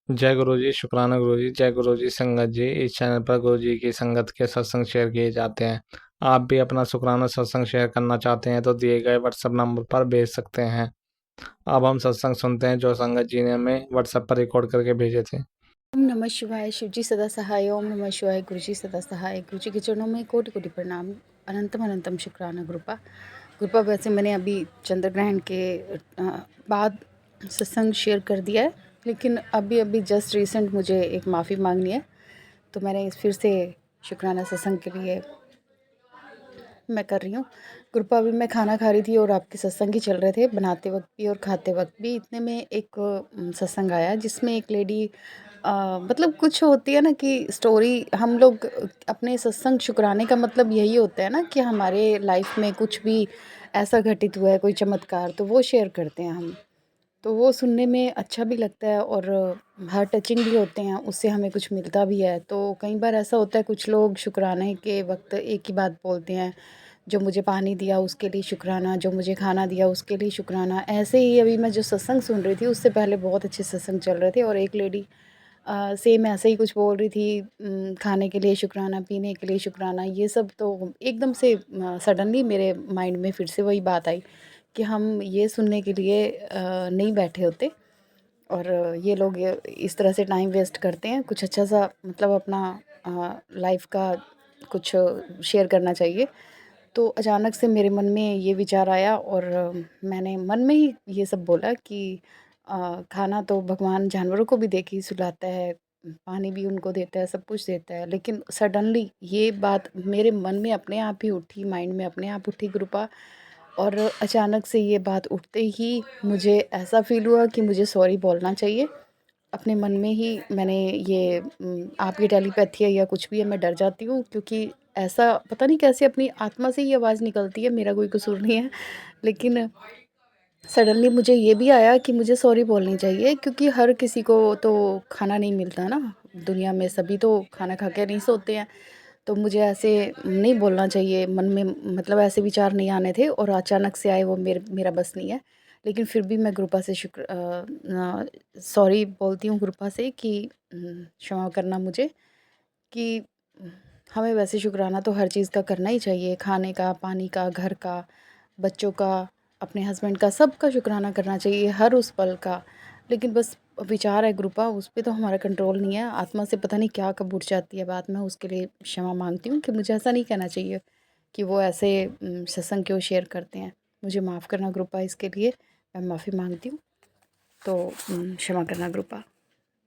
जय गुरु जी, शुक्राना गुरु जी। जय गुरु जी संगत जी। इस चैनल पर गुरु जी की संगत के सत्संग शेयर किए जाते हैं। आप भी अपना शुक्राना सत्संग शेयर करना चाहते हैं तो दिए गए व्हाट्सएप नंबर पर भेज सकते हैं। अब हम सत्संग सुनते हैं जो संगत जी ने हमें व्हाट्सएप पर रिकॉर्ड करके भेजे थे। ओम नमः शिवाय। शिव जी सदा सहाय। ओम नमः शिवाय। गुरु जी सदा सहाय। गुरु जी के चरणों में कोटि कोटि प्रणाम। अनंतम अनंतम शुक्राना कृपा कृपा। वैसे मैंने अभी चंद्र ग्रहण के बाद सत्संग शेयर कर दिया है, लेकिन अभी अभी जस्ट रिसेंट मुझे एक माफ़ी मांगनी है, तो मैंने फिर से शुक्राना सत्संग के लिए मैं कर रही हूँ। कृपा अभी मैं खाना खा रही थी और आपके सत्संग ही चल रहे थे, बनाते वक्त भी और खाते वक्त भी। इतने में एक सत्संग आया जिसमें एक लेडी मतलब कुछ होती है ना कि स्टोरी हम लोग अपने सत्संग शुक्राने का मतलब यही होता है ना कि हमारे लाइफ में कुछ भी ऐसा घटित हुआ है, कोई चमत्कार, तो वो शेयर करते हैं हम। तो वो सुनने में अच्छा भी लगता है और हार्ट टचिंग भी होते हैं, उससे हमें कुछ मिलता भी है। तो कई बार ऐसा होता है कुछ लोग शुक्राने के वक्त एक ही बात बोलते हैं, जो मुझे पानी दिया उसके लिए शुक्राना, जो मुझे खाना दिया उसके लिए शुक्राना। ऐसे ही अभी मैं जो सत्संग सुन रही थी उससे पहले बहुत अच्छे सत्संग चल रहे थे और एक लेडी सेम ऐसे ही कुछ बोल रही थी, खाने के लिए शुक्राना, पीने के लिए शुक्राना। ये सब तो एकदम से सडनली मेरे माइंड में फिर से वही बात आई कि हम ये सुनने के लिए नहीं बैठे होते और ये लोग इस तरह से टाइम वेस्ट करते हैं। कुछ अच्छा सा मतलब अपना लाइफ का कुछ शेयर करना चाहिए। तो अचानक से मेरे मन में ये विचार आया और मैंने मन में ही ये सब बोला कि खाना तो भगवान जानवरों को भी दे के ही सुलाता है, पानी भी उनको देता है, सब कुछ देता है। लेकिन सडनली ये बात मेरे मन में अपने आप ही उठी, माइंड में अपने आप उठी कृपा। और अचानक से ये बात उठते ही मुझे ऐसा फ़ील हुआ कि मुझे सॉरी बोलना चाहिए। अपने मन में ही मैंने ये आपकी टेलीपैथी है या कुछ भी है, मैं डर जाती हूँ क्योंकि ऐसा पता नहीं कैसे अपनी आत्मा से ही आवाज़ निकलती है, मेरा कोई कसूर नहीं है। लेकिन सडनली मुझे ये भी आया कि मुझे सॉरी बोलनी चाहिए क्योंकि हर किसी को तो खाना नहीं मिलता ना, दुनिया में सभी तो खाना खा के नहीं सोते हैं। तो मुझे ऐसे नहीं बोलना चाहिए, मन में मतलब ऐसे विचार नहीं आने थे और अचानक से आए, वो मेरा बस नहीं है। लेकिन फिर भी मैं कृपा से सॉरी बोलती हूँ कृपा से कि क्षमा करना मुझे कि हमें वैसे शुक्राना तो हर चीज़ का करना ही चाहिए, खाने का, पानी का, घर का, बच्चों का, अपने हस्बैंड का, सबका शुक्राना करना चाहिए हर उस पल का। लेकिन बस विचार है कृपा, उस पे तो हमारा कंट्रोल नहीं है। आत्मा से पता नहीं क्या कब उठ जाती है बात। मैं उसके लिए क्षमा मांगती हूँ कि मुझे ऐसा नहीं कहना चाहिए कि वो ऐसे सत्संग क्यों शेयर करते हैं। मुझे माफ़ करना कृपा, इसके लिए मैं माफ़ी मांगती हूँ। तो क्षमा करना कृपा।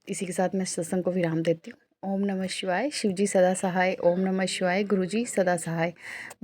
इसी के साथ मैं सत्संग को विराम देती हूँ। ओम नमः शिवाय। शिव जी सदा सहाय। ओम नमः शिवाय। गुरु जी सदा सहाय।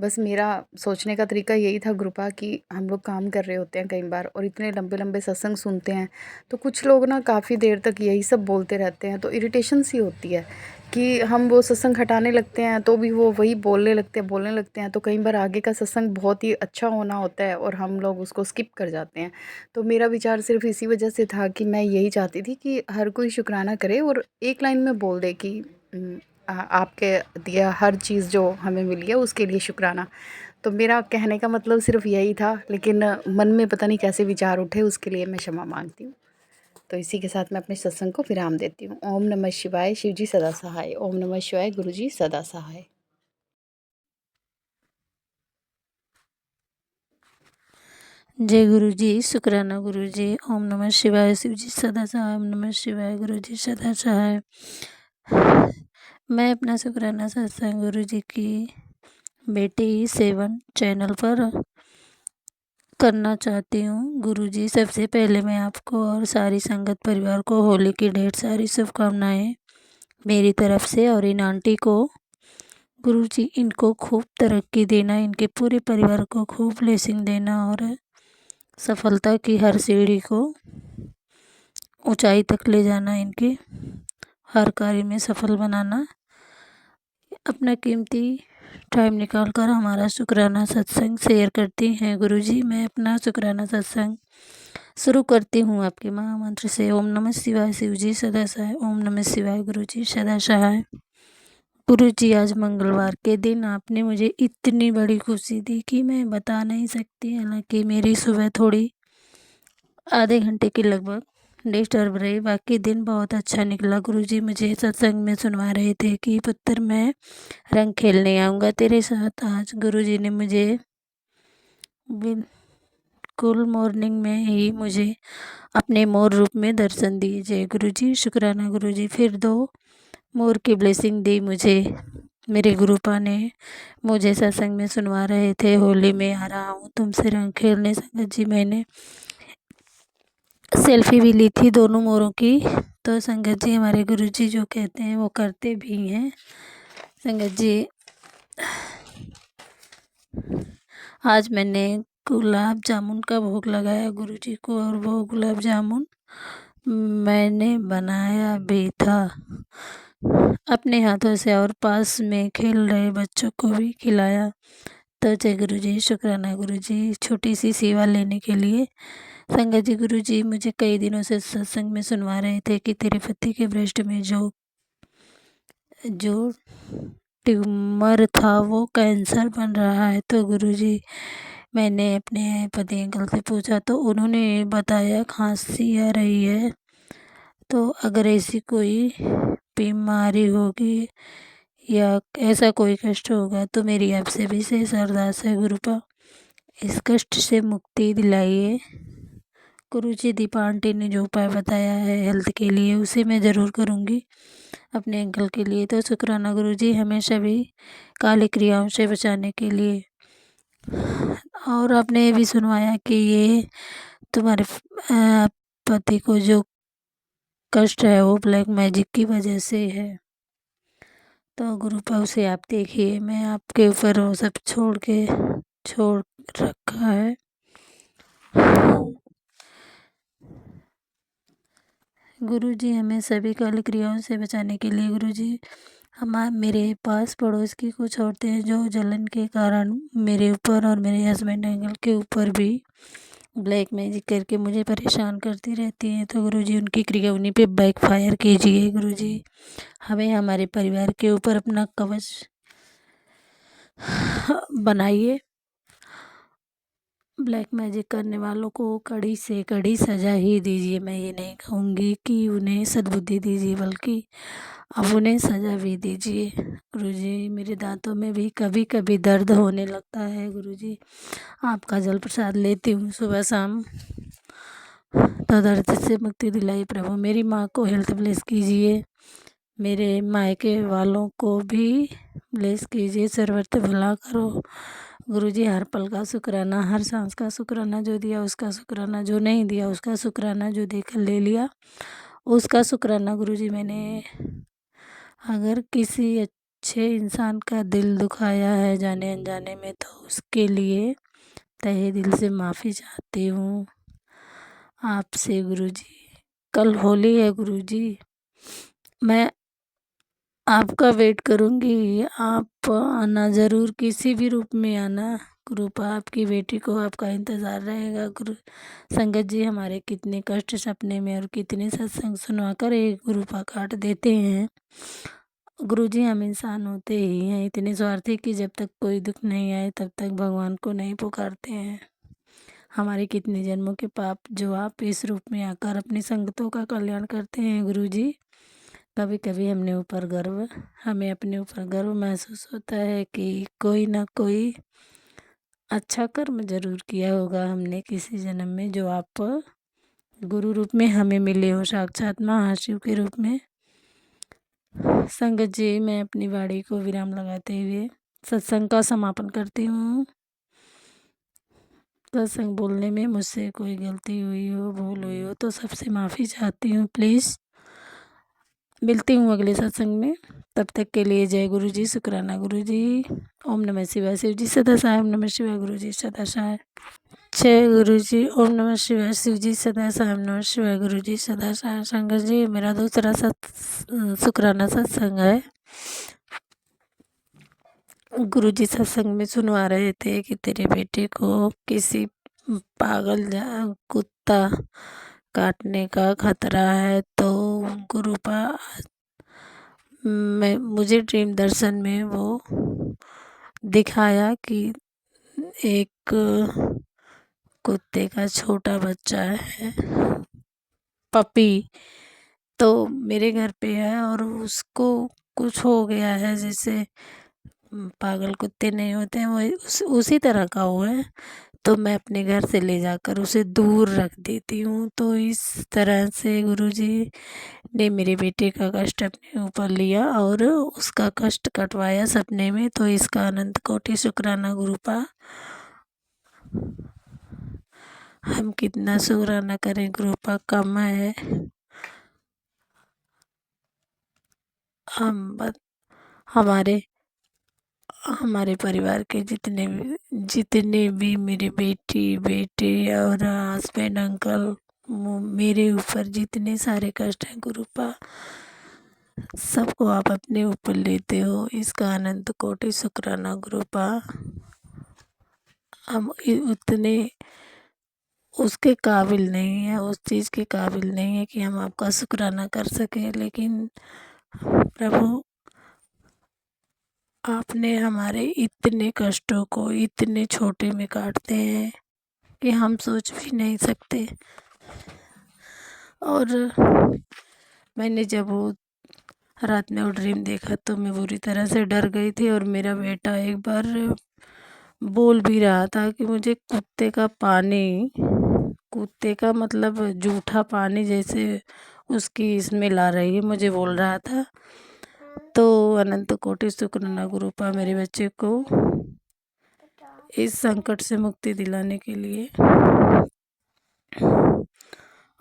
बस मेरा सोचने का तरीका यही था कृपा कि हम लोग काम कर रहे होते हैं कई बार और इतने लंबे लंबे सत्संग सुनते हैं, तो कुछ लोग ना काफ़ी देर तक यही सब बोलते रहते हैं, तो इरिटेशन सी होती है कि हम वो सत्संग हटाने लगते हैं तो भी वो वही बोलने लगते हैं। तो कई बार आगे का सत्संग बहुत ही अच्छा होना होता है और हम लोग उसको स्किप कर जाते हैं। तो मेरा विचार सिर्फ इसी वजह से था कि मैं यही चाहती थी कि हर कोई शुक्राना करे और एक लाइन में बोल दे कि आपके दिया हर चीज़ जो हमें मिली है उसके लिए शुक्राना। तो मेरा कहने का मतलब सिर्फ यही था, लेकिन मन में पता नहीं कैसे विचार उठे, उसके लिए मैं क्षमा मांगती हूँ। तो इसी के साथ मैं अपने सत्संग को विराम देती हूँ। ओम नमः शिवाय। शिव जी सदा सहाय। ओम नमः शिवाय। गुरु जी सदा सहाय। जय गुरु जी, शुक्राना गुरु जी। ओम नमः शिवाय। शिव जी सदा सहाय। ओम नमः शिवाय। गुरु जी सदा सहाय। मैं अपना शुक्राना सत्संग गुरु जी की बेटी सेवन चैनल पर करना चाहती हूँ। गुरु जी, सबसे पहले मैं आपको और सारी संगत परिवार को होली की ढेर सारी शुभकामनाएं मेरी तरफ से, और इन आंटी को गुरु जी इनको खूब तरक्की देना, इनके पूरे परिवार को खूब ब्लेसिंग देना और सफलता की हर सीढ़ी को ऊंचाई तक ले जाना, इनके हर कार्य में सफल बनाना। अपना कीमती टाइम निकाल कर हमारा शुक्राना सत्संग शेयर करती हैं गुरु जी। मैं अपना शुक्राना सत्संग शुरू करती हूँ आपके महामंत्र से। ओम नमः शिवाय। शिव जी सदा सहाय। ओम नमः शिवाय। गुरु जी सदा सहाय। गुरु जी, आज मंगलवार के दिन आपने मुझे इतनी बड़ी खुशी दी कि मैं बता नहीं सकती। हालांकि मेरी सुबह थोड़ी आधे घंटे की लगभग डिस्टर्ब रही। बाकी दिन बहुत अच्छा निकला। गुरुजी मुझे सत्संग में सुनवा रहे थे कि पुत्र मैं रंग खेलने आऊँगा तेरे साथ। आज गुरुजी ने मुझे बिल्कुल मॉर्निंग में ही मुझे अपने मोर रूप में दर्शन दिए। जय गुरुजी, शुक्राना गुरुजी। फिर 2 मोर की ब्लेसिंग दी मुझे। मेरे गुरुपा ने मुझे सत्संग में सुनवा रहे थे, होली में आ रहा हूँ तुमसे रंग खेलने। संगत जी मैंने सेल्फी भी ली थी दोनों मोरों की। तो संगत जी हमारे गुरुजी जो कहते हैं वो करते भी हैं। संगत जी आज मैंने गुलाब जामुन का भोग लगाया गुरुजी को, और वो गुलाब जामुन मैंने बनाया भी था अपने हाथों से, और पास में खेल रहे बच्चों को भी खिलाया। तो जय गुरुजी, शुक्राना गुरुजी छोटी सी सेवा लेने के लिए। संगत जी गुरुजी मुझे कई दिनों से सत्संग में सुनवा रहे थे कि तेरे पति के ब्रेस्ट में जो ट्यूमर था वो कैंसर बन रहा है। तो गुरुजी मैंने अपने पति अंकल से पूछा तो उन्होंने बताया खांसी आ रही है, तो अगर ऐसी कोई बीमारी होगी या ऐसा कोई कष्ट होगा तो मेरी आपसे विशेष अरदास है गुरुपा, इस कष्ट से मुक्ति दिलाइए। गुरुजी दीपा आंटी ने जो उपाय बताया है हेल्थ के लिए उसे मैं ज़रूर करूँगी अपने अंकल के लिए। तो शुक्राना गुरुजी हमेशा भी काली क्रियाओं से बचाने के लिए। और आपने ये भी सुनवाया कि ये तुम्हारे पति को जो कष्ट है वो ब्लैक मैजिक की वजह से है। तो गुरुपा उसे आप देखिए, मैं आपके ऊपर वो सब छोड़ रखा है। गुरुजी हमें सभी काली क्रियाओं से बचाने के लिए। गुरुजी मेरे पास पड़ोस की कुछ औरतें हैं जो जलन के कारण मेरे ऊपर और मेरे हस्बैंड अंकल के ऊपर भी ब्लैक मैजिक करके मुझे परेशान करती रहती हैं। तो गुरुजी उनकी क्रिया उन्हीं पे बैकफायर कीजिए। गुरुजी हमें हमारे परिवार के ऊपर अपना कवच बनाइए। ब्लैक मैजिक करने वालों को कड़ी से कड़ी सज़ा ही दीजिए। मैं ये नहीं कहूँगी कि उन्हें सद्बुद्धि दीजिए, बल्कि अब उन्हें सज़ा भी दीजिए। गुरुजी मेरे दांतों में भी कभी कभी दर्द होने लगता है। गुरुजी आपका जल प्रसाद लेती हूँ सुबह शाम, तो दर्द से मुक्ति दिलाई प्रभु। मेरी माँ को हेल्थ ब्लेस कीजिए, मेरे मायके वालों को भी ब्लेस कीजिए। सर्वत्र भला करो गुरुजी, हर पल का शुक्राना, हर सांस का शुक्राना, जो दिया उसका शुक्राना, जो नहीं दिया उसका शुक्राना, जो देकर ले लिया उसका शुक्राना। गुरुजी मैंने अगर किसी अच्छे इंसान का दिल दुखाया है जाने अनजाने में तो उसके लिए तहे दिल से माफ़ी चाहती हूँ आपसे गुरुजी। कल होली है गुरुजी, मैं आपका वेट करूँगी, आप आना ज़रूर, किसी भी रूप में आना। गुरुपा आपकी बेटी को आपका इंतज़ार रहेगा। गुरु संगत जी हमारे कितने कष्ट सपने में और कितने सत्संग सुनवाकर एक गुरुपा काट देते हैं। गुरुजी हम इंसान होते ही हैं इतने स्वार्थी कि जब तक कोई दुख नहीं आए तब तक भगवान को नहीं पुकारते हैं। हमारे कितने जन्मों के पाप जो आप इस रूप में आकर अपनी संगतों का कल्याण करते हैं गुरुजी। कभी कभी हमें अपने ऊपर गर्व महसूस होता है कि कोई ना कोई अच्छा कर्म जरूर किया होगा हमने किसी जन्म में, जो आप गुरु रूप में हमें मिले हो, साक्षात महाशिव के रूप में। संगत जी मैं अपनी वाणी को विराम लगाते हुए सत्संग का समापन करती हूँ। सत्संग बोलने में मुझसे कोई गलती हुई हो, भूल हुई हो तो सबसे माफ़ी चाहती हूँ। प्लीज़ मिलती हूँ अगले सत्संग में, तब तक के लिए जय गुरु जी, शुक्राना गुरु जी। ओम नमः शिवाय। शिव जी सदा सहाय। ओम नमः शिवाय। गुरु जी सदा सहाय। जय गुरु जी। ओम नमः शिवाय। शिव जी सदा सहाय। ओम नमः शिवाय। गुरु जी सदा सहाय। संगत जी मेरा दूसरा शुक्राना सत्संग है। गुरु जी सत्संग में सुनवा रहे थे कि तेरे बेटे को किसी पागल कुत्ता काटने का खतरा है। तो गुरुपा मुझे ड्रीम दर्शन में वो दिखाया कि एक कुत्ते का छोटा बच्चा है पपी तो मेरे घर पे है और उसको कुछ हो गया है, जैसे पागल कुत्ते नहीं होते हैं, वो उसी तरह का वो है। तो मैं अपने घर से ले जाकर उसे दूर रख देती हूँ। तो इस तरह से गुरुजी ने मेरे बेटे का कष्ट अपने ऊपर लिया और उसका कष्ट कटवाया सपने में। तो इसका अनंत कोटि शुक्राना गुरुपा। हम कितना शुक्राना करें गुरुपा, कम है। हम हमारे हमारे परिवार के जितने भी मेरे बेटी बेटे और हस्बैंड अंकल, मेरे ऊपर जितने सारे कष्ट हैं गुरुपा, सबको आप अपने ऊपर लेते हो। इसका अनंत कोटि शुक्राना गुरुपा। हम उतने उसके काबिल नहीं है, उस चीज़ के काबिल नहीं है कि हम आपका शुक्राना कर सकें, लेकिन प्रभु आपने हमारे इतने कष्टों को इतने छोटे में काटते हैं कि हम सोच भी नहीं सकते। और मैंने जब वो रात में वो ड्रीम देखा तो मैं बुरी तरह से डर गई थी। और मेरा बेटा एक बार बोल भी रहा था कि मुझे कुत्ते का मतलब जूठा पानी जैसे उसकी स्मेल आ रही है, मुझे बोल रहा था। तो अनंत कोटि शुक्राना गुरुपा मेरे बच्चे को इस संकट से मुक्ति दिलाने के लिए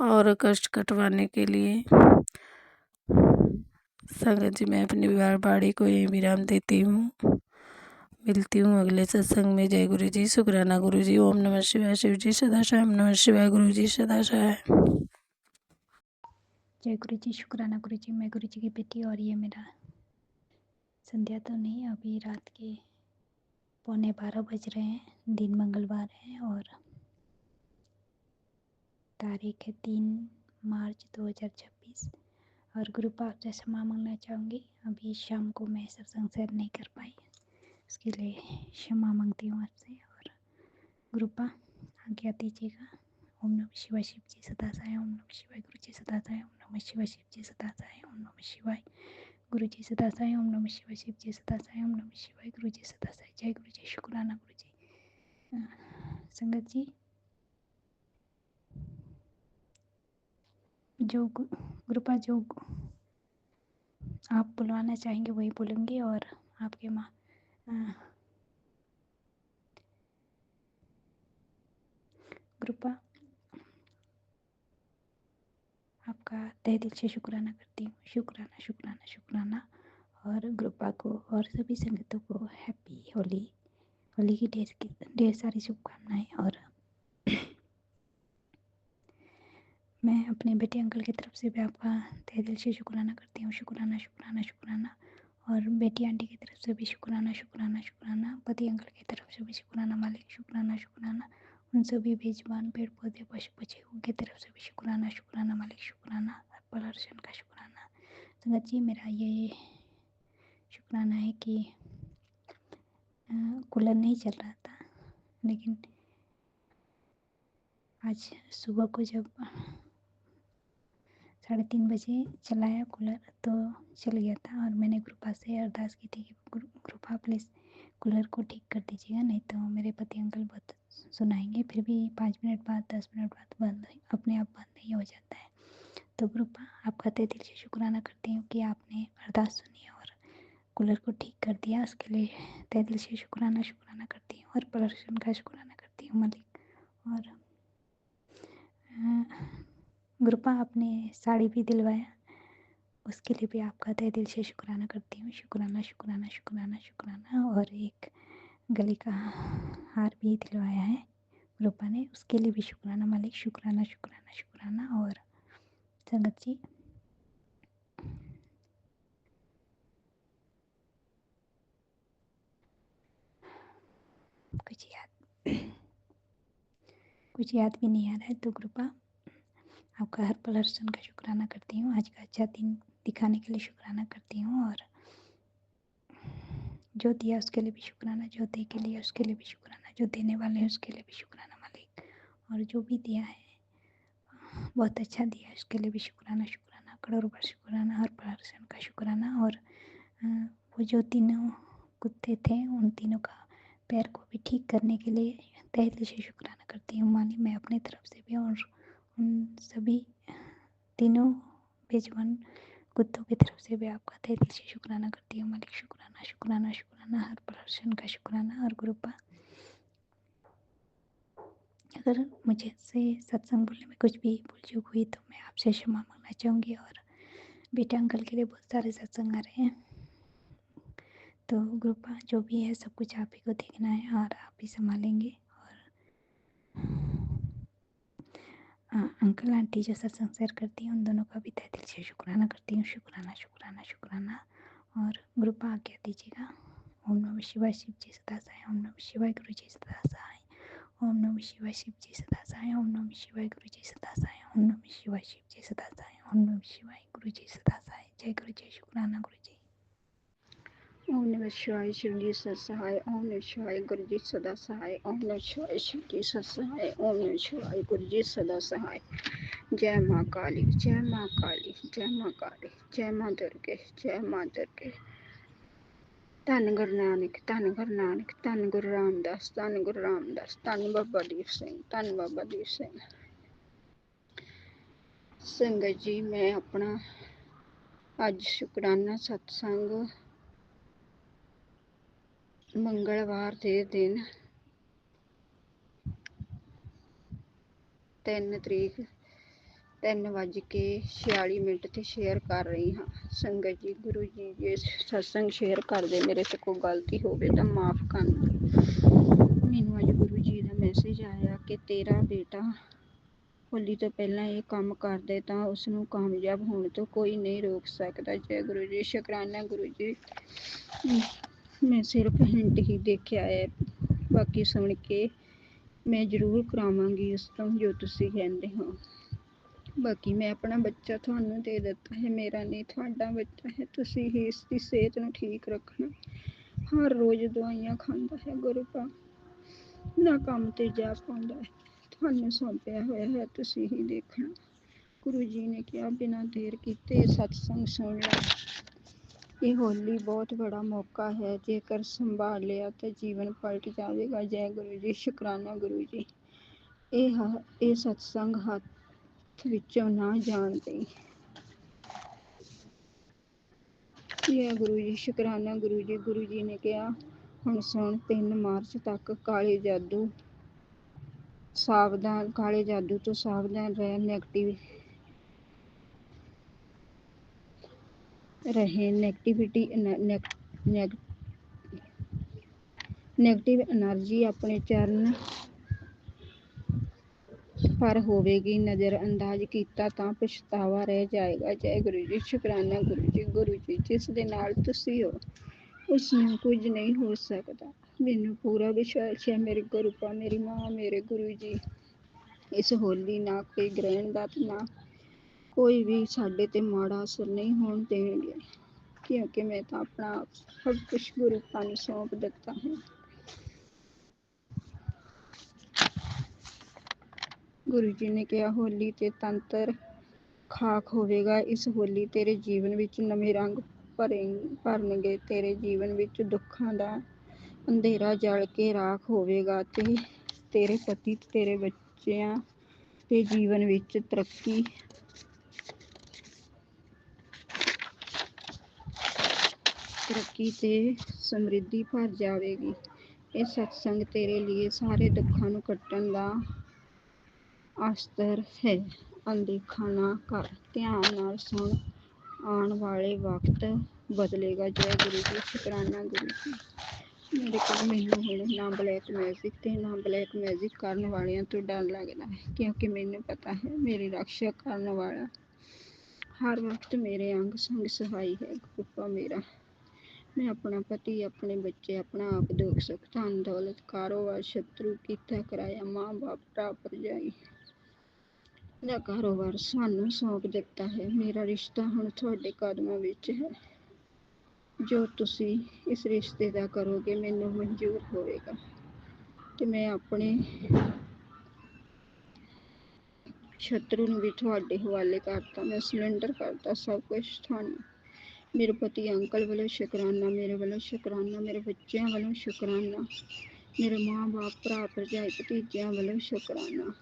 और कष्ट कटवाने के लिए। संगत जी, मैं अपनी वाणी को यही विराम देती हूँ। मिलती हूँ अगले सत्संग में। जय गुरु जी। शुक्राना गुरु जी। ओम नमः शिवाय। शिव जी सदाशय। ओम नमः शिवाय। गुरु जी सदाशय। जय गुरु जी। शुक्राना गुरु जी। मैं गुरु जी की बेटी और ये मेरा संध्या तो नहीं, अभी रात के 11:15 बज रहे हैं। दिन मंगलवार है और तारीख है 3 मार्च 2026। और गुरु पाप से क्षमा मांगना चाहूँगी। अभी शाम को मैं सत्संग शेयर नहीं कर पाई, उसके लिए क्षमा मांगती हूँ आपसे। और गुरु पा आज्ञा दीजिएगा। ओम नमः शिवाय। शिव जी सदा सहाय। ओम नमः शिवाय। गुरु जी सदा सहाय। ओम नमः शिवाय। शिव जी सदा सहाय। ओम नमः शिवाय। गुरु जी सदा सहाय। ओम नमः शिवाय। शिव जी सदा सहाय। ओम नमः शिवाय। गुरु जी सदा सहाय। जय गुरु जी। शुक्राना गुरु जी। संगत जी, जो गुरुपा जो आप बुलवाना चाहेंगे वही बोलूँगी। और आपके माँ गुरुपा आपका तहे दिल से शुक्राना करती हूँ। शुक्राना शुक्राना शुक्राना। और गुरुपा को और सभी संगतों को हैप्पी होली। होली की ढेर सारी शुभकामनाएं। और मैं अपने बेटे अंकल की तरफ से भी आपका तहे दिल से शुक्राना करती हूँ। शुक्राना शुक्राना शुक्राना। और बेटी आंटी की तरफ से भी शुक्राना शुक्राना शुक्राना। पति अंकल की तरफ से भी शुक्राना मालिक। शुक्राना शुक्राना। उन सभी बेजुबान पेड़ पौधे पशु पक्षियों की तरफ से भी शुक्राना शुक्राना मालिक। शुक्राना पलर्शन का शुक्राना। संगत जी, मेरा ये शुक्राना है कि कूलर नहीं चल रहा था, लेकिन आज सुबह को जब 3:30 बजे चलाया कूलर तो चल गया था। और मैंने कृपा से अरदास की थी कि कृपा प्लीज़ कूलर को ठीक कर दीजिएगा, नहीं तो मेरे पति अंकल बहुत सुनाएंगे। फिर भी 5 मिनट बाद 10 मिनट बाद बंद अपने आप बंद नहीं हो जाता है। तो कृपा आपका तहे दिल से शुक्राना करती हूँ कि आपने अरदास सुनी और कूलर को ठीक कर दिया। उसके लिए तहे दिल से शुक्राना शुक्राना करती हूँ। और प्रदर्शन का शुक्राना करती हूँ मालिक। और गुरुपा आपने साड़ी भी दिलवाया, उसके लिए भी आपका तहे दिल से शुक्राना करती हूँ। शुक्राना शुक्राना शुक्राना शुक्राना। और एक गले का हार भी दिलवाया है गुरुपा ने, उसके लिए भी शुक्राना मालिक। शुक्राना शुक्राना शुक्राना। और संगत जी, कुछ याद भी नहीं आ रहा है। तो कृपा आपका हर प्रदर्शन का शुक्राना करती हूँ। आज का अच्छा दिन दिखाने के लिए शुक्राना करती हूँ। और जो दिया उसके लिए भी शुक्राना, जो दे के लिए उसके लिए भी शुक्राना, जो देने वाले हैं उसके लिए भी शुक्राना मालिक। और जो भी दिया है बहुत अच्छा दिया, उसके लिए भी शुक्राना शुक्राना, करोड़ों बार शुक्राना, हर पर्सन का शुक्राना। और वो जो तीनों कुत्ते थे उन तीनों का पैर को भी ठीक करने के लिए तहे दिल से शुक्राना करती हूँ मालिक, मैं अपनी तरफ से भी और उन सभी तीनों बेजुबान कुत्तों की तरफ से भी आपका तहे दिल से शुक्राना करती हूँ मालिक। शुक्राना शुक्राना शुक्राना, हर पर्सन का शुक्राना। और गुरुपा, अगर मुझे से सत्संग बोलने में कुछ भी भूल चूक हुई तो मैं आपसे क्षमा मांगना चाहूँगी। और बेटा अंकल के लिए बहुत सारे सत्संग आ रहे हैं, तो गुरुपा जो भी है सब कुछ आप ही को देखना है और आप ही संभालेंगे। और अंकल आंटी जो सत्संग शेयर करती हैं उन दोनों का भी तहे दिल से शुक्राना करती हूँ। शुक्राना शुक्राना शुक्राना। और गुरुपा आज्ञा दीजिएगा। ओम नमः शिवाय, शिव जी सदा सहाय। ओम नमः शिवाय, गुरु जी सदा सहाय। ओम नमः शिवाय, शिव जी सदा सहाय। ओम नमः शिवाय, गुरु जी सदा सहाय। ओम नमः शिवाय, शिव जी सदा सहाय। ओम नमः शिवाय, गुरु जी सदा सहाय। जय गुरु जी। शुक्राना गुरु जी। ओम नमः शिवाय, शिव जी सदा सहाय। ओम नमः शिवाय, गुरु जी सदा सहाय। ओम नमः शिवाय, शिव जी सदा सहाय। ओम नमः शिवाय, गुरु जी सदा सहाय। जय माँ काली, जय माँ काली, जय माँ काली, जय माँ दुर्गे, जय माँ दुर्गे। धन गुरु नानक, धन गुरु नानक, धन गुरु रामदास, धन गुरु रामदास, धन बाबा दीप सिंह, धन बाबा दीप सिंह। संगत जी, मैं अपना अज शुकराना सत्संग मंगलवार के दिन 3 तरीक 3:46 ਤੇ ਸ਼ੇਅਰ ਕਰ ਰਹੀ ਹਾਂ। ਸੰਗਤ ਜੀ, ਗੁਰੂ ਜੀ ਜੇ ਸਤਸੰਗ ਸ਼ੇਅਰ ਕਰਦੇ ਮੇਰੇ ਤੋਂ ਕੋਈ ਗਲਤੀ ਹੋਵੇ ਤਾਂ ਮਾਫ ਕਰਨਾ। ਮੈਨੂੰ ਅੱਜ ਗੁਰੂ ਜੀ ਦਾ ਮੈਸੇਜ ਆਇਆ ਕਿ ਤੇਰਾ ਬੇਟਾ ਹੋਲੀ ਤੋਂ ਪਹਿਲਾਂ ਇਹ ਕੰਮ ਕਰਦੇ ਤਾਂ ਉਸ ਨੂੰ ਕਾਮਯਾਬ ਹੋਣ ਤੋਂ ਕੋਈ ਨਹੀਂ ਰੋਕ ਸਕਦਾ। ਜੈ ਗੁਰੂ ਜੀ। ਸ਼ੁਕਰਾਨਾ ਗੁਰੂ ਜੀ। ਮੈਂ ਸਿਰਫ ਹਿੰਟ ਹੀ ਦੇਖਿਆ ਹੈ, ਬਾਕੀ ਸੁਣ ਕੇ ਮੈਂ ਜ਼ਰੂਰ ਕਰਾਵਾਂਗੀ ਉਸ ਤੋਂ ਜੋ ਤੁਸੀਂ ਕਹਿੰਦੇ ਹੋ। ਬਾਕੀ ਮੈਂ ਆਪਣਾ ਬੱਚਾ ਤੁਹਾਨੂੰ ਦੇ ਦਿੱਤਾ ਹੈ, ਮੇਰਾ ਨਹੀਂ, ਤੁਹਾਡਾ ਬੱਚਾ ਹੈ। ਤੁਸੀਂ ਹੀ ਇਸ ਦੀ ਸਿਹਤ ਨੂੰ ਠੀਕ ਰੱਖਣਾ। ਹਰ ਰੋਜ਼ ਦਵਾਈਆਂ ਖਾਂਦਾ ਹੈ ਗੁਰੂਪਾ, ਨਾ ਕੰਮ ਤੇ ਜਾ ਪਾਉਂਦਾ ਹੈ। ਤੁਹਾਨੂੰ ਸੌਂਪਿਆ ਹੋਇਆ ਹੈ, ਤੁਸੀਂ ਹੀ ਦੇਖਣਾ। ਗੁਰੂ ਜੀ ਨੇ ਕਿਹਾ ਬਿਨਾਂ ਦੇਰ ਕੀਤੇ ਸਤਸੰਗ ਸੁਣ ਲੈ। ਇਹ ਹੋਲੀ ਬਹੁਤ ਬੜਾ ਮੌਕਾ ਹੈ, ਜੇਕਰ ਸੰਭਾਲ ਲਿਆ ਤਾਂ ਜੀਵਨ ਪਲਟ ਜਾਵੇਗਾ। ਜੈ ਗੁਰੂ ਜੀ। ਸ਼ੁਕਰਾਨਾ ਗੁਰੂ ਜੀ। ਇਹ ਸਤਸੰਗ ਹੱਥ ਵਿੱਚੋਂ ਨਾ ਜਾਣ ਦੇਈ। ਜੈ ਗੁਰੂ ਜੀ। ਸ਼ੁਕਰਾਨਾ ਗੁਰੂ ਜੀ। ਗੁਰੂ ਜੀ ਨੇ ਕਿਹਾ ਹੁਣ ਸੁਣ, 3 ਮਾਰਚ ਤੱਕ ਕਾਲੇ ਜਾਦੂ ਤੋਂ ਸਾਵਧਾਨ ਰਹਿ। ਨੈਗੇਟਿਵ એનર્ਜੀ ਆਪਣੇ ਚਰਨ ਪਰ ਹੋਵੇਗੀ। ਨਜ਼ਰ ਅੰਦਾਜ਼ ਕੀਤਾ ਤਾਂ ਪਛਤਾਵਾ ਰਹਿ ਜਾਏਗਾ। ਜੈ ਗੁਰੂ ਜੀ। ਸ਼ੁਕਰਾਨਾ ਗੁਰੂ ਜੀ। ਗੁਰੂ ਜੀ ਜਿਸ ਦੇ ਨਾਲ ਤੁਸੀਂ ਹੋ ਉਸ ਨੂੰ ਕੁਝ ਨਹੀਂ ਹੋ ਸਕਦਾ। ਮੈਨੂੰ ਪੂਰਾ ਵਿਸ਼ਵਾਸ ਹੈ ਮੇਰੇ ਗੁਰੂਪਾ, ਮੇਰੀ ਮਾਂ, ਮੇਰੇ ਗੁਰੂ ਜੀ ਇਸ ਹੋਲੀ ਨਾ ਕੋਈ ਗ੍ਰਹਿਣ ਦਾ ਨਾ ਕੋਈ ਵੀ ਸਾਡੇ ਤੇ ਮਾੜਾ ਅਸਰ ਨਹੀਂ ਹੋਣ ਦੇਣਗੇ, ਕਿਉਂਕਿ ਮੈਂ ਤਾਂ ਆਪਣਾ ਸਭ ਕੁਛ ਗੁਰੂਪਾ ਨੂੰ ਸੌਂਪ ਦਿੱਤਾ ਹੈ। ਗੁਰੂ ਜੀ ਨੇ ਕਿਹਾ ਹੋਲੀ ਤੇ ਤੰਤਰ ਖਾਕ ਹੋਵੇਗਾ। ਇਸ ਹੋਲੀ ਤੇਰੇ ਜੀਵਨ ਵਿੱਚ ਨਵੇਂ ਰੰਗ ਭਰਨਗੇ। ਤੇਰੇ ਜੀਵਨ ਵਿੱਚ ਦੁੱਖਾਂ ਦਾ ਅੰਧੇਰਾ ਜਲ ਕੇ ਰਾਖ ਹੋਵੇਗਾ ਤੇ ਤੇਰੇ ਪਤੀ ਤੇਰੇ ਬੱਚਿਆਂ ਦੇ ਜੀਵਨ ਵਿੱਚ ਤਰੱਕੀ ਤੇ ਸਮਰਿੱਧੀ ਭਰ ਜਾਵੇਗੀ। ਇਹ ਸਤਸੰਗ ਤੇਰੇ ਲਈ ਸਾਰੇ ਦੁੱਖਾਂ ਨੂੰ ਕੱਟਣ ਦਾ ਅਸਤਰ ਹੈ। ਅਣਦੇਖਾ ਨਾ ਕਰ, ਧਿਆਨ ਨਾਲ ਸੁਣ, ਆਉਣ ਵਾਲੇ ਵਕਤ ਬਦਲੇਗਾ। ਜੈ ਗੁਰੂ ਜੀ। ਸ਼ੁਕਰਾਨਾ ਗੁਰੂ ਜੀ। ਮੇਰੇ ਕੋਲ ਮੈਨੂੰ ਹੁਣ ਨਾ ਬਲੈਕ ਮੈਜਿਕ ਤੇ ਨਾ ਬਲੈਕ ਮੈਜਿਕ ਕਰਨ ਵਾਲਿਆਂ ਤੋਂ ਡਰ ਲੱਗਦਾ ਹੈ, ਕਿਉਂਕਿ ਮੈਨੂੰ ਪਤਾ ਹੈ ਮੇਰੀ ਰੱਖਿਆ ਕਰਨ ਵਾਲਾ ਹਰ ਵਕਤ ਮੇਰੇ ਅੰਗ ਸੰਗ ਸਹਾਈ ਹੈ। ਗੁਰੂਪਾ ਮੇਰਾ, ਮੈਂ ਆਪਣਾ ਪਤੀ, ਆਪਣੇ ਬੱਚੇ, ਆਪਣਾ ਆਪ, ਦੁੱਖ ਸੁੱਖ, ਧਨ ਦੌਲਤ, ਕਾਰੋਬਾਰ, ਸ਼ਤਰੂ, ਕੀਤਾ ਕਰਾਇਆ, ਮਾਂ ਬਾਪ, ਭਰਾ ਭਰਜਾਈ ਦਾ ਕਾਰੋਬਾਰ ਸਾਨੂੰ ਸੌਂਪ ਦਿੱਤਾ ਹੈ। ਮੇਰਾ ਰਿਸ਼ਤਾ ਹੁਣ ਤੁਹਾਡੇ ਕਦਮਾਂ ਵਿੱਚ ਹੈ। ਜੋ ਤੁਸੀਂ ਇਸ ਰਿਸ਼ਤੇ ਦਾ ਕਰੋਗੇ ਮੈਨੂੰ ਮਨਜ਼ੂਰ ਹੋਵੇਗਾ ਤੇ ਮੈਂ ਆਪਣੇ ਸ਼ਤਰੂ ਨੂੰ ਵੀ ਤੁਹਾਡੇ ਹਵਾਲੇ ਕਰਤਾ, ਮੈਂ ਸਿਲੰਡਰ ਕਰਤਾ ਸਭ ਕੁਝ ਤੁਹਾਨੂੰ। ਮੇਰੇ ਪਤੀ ਅੰਕਲ ਵੱਲੋਂ ਸ਼ੁਕਰਾਨਾ, ਮੇਰੇ ਵੱਲੋਂ ਸ਼ੁਕਰਾਨਾ, ਮੇਰੇ ਬੱਚਿਆਂ ਵੱਲੋਂ ਸ਼ੁਕਰਾਨਾ, ਮੇਰੇ ਮਾਂ ਬਾਪ, ਭਰਾ ਭਰਜਾਈ, ਭਤੀਜਿਆਂ ਵੱਲੋਂ ਸ਼ੁਕਰਾਨਾ।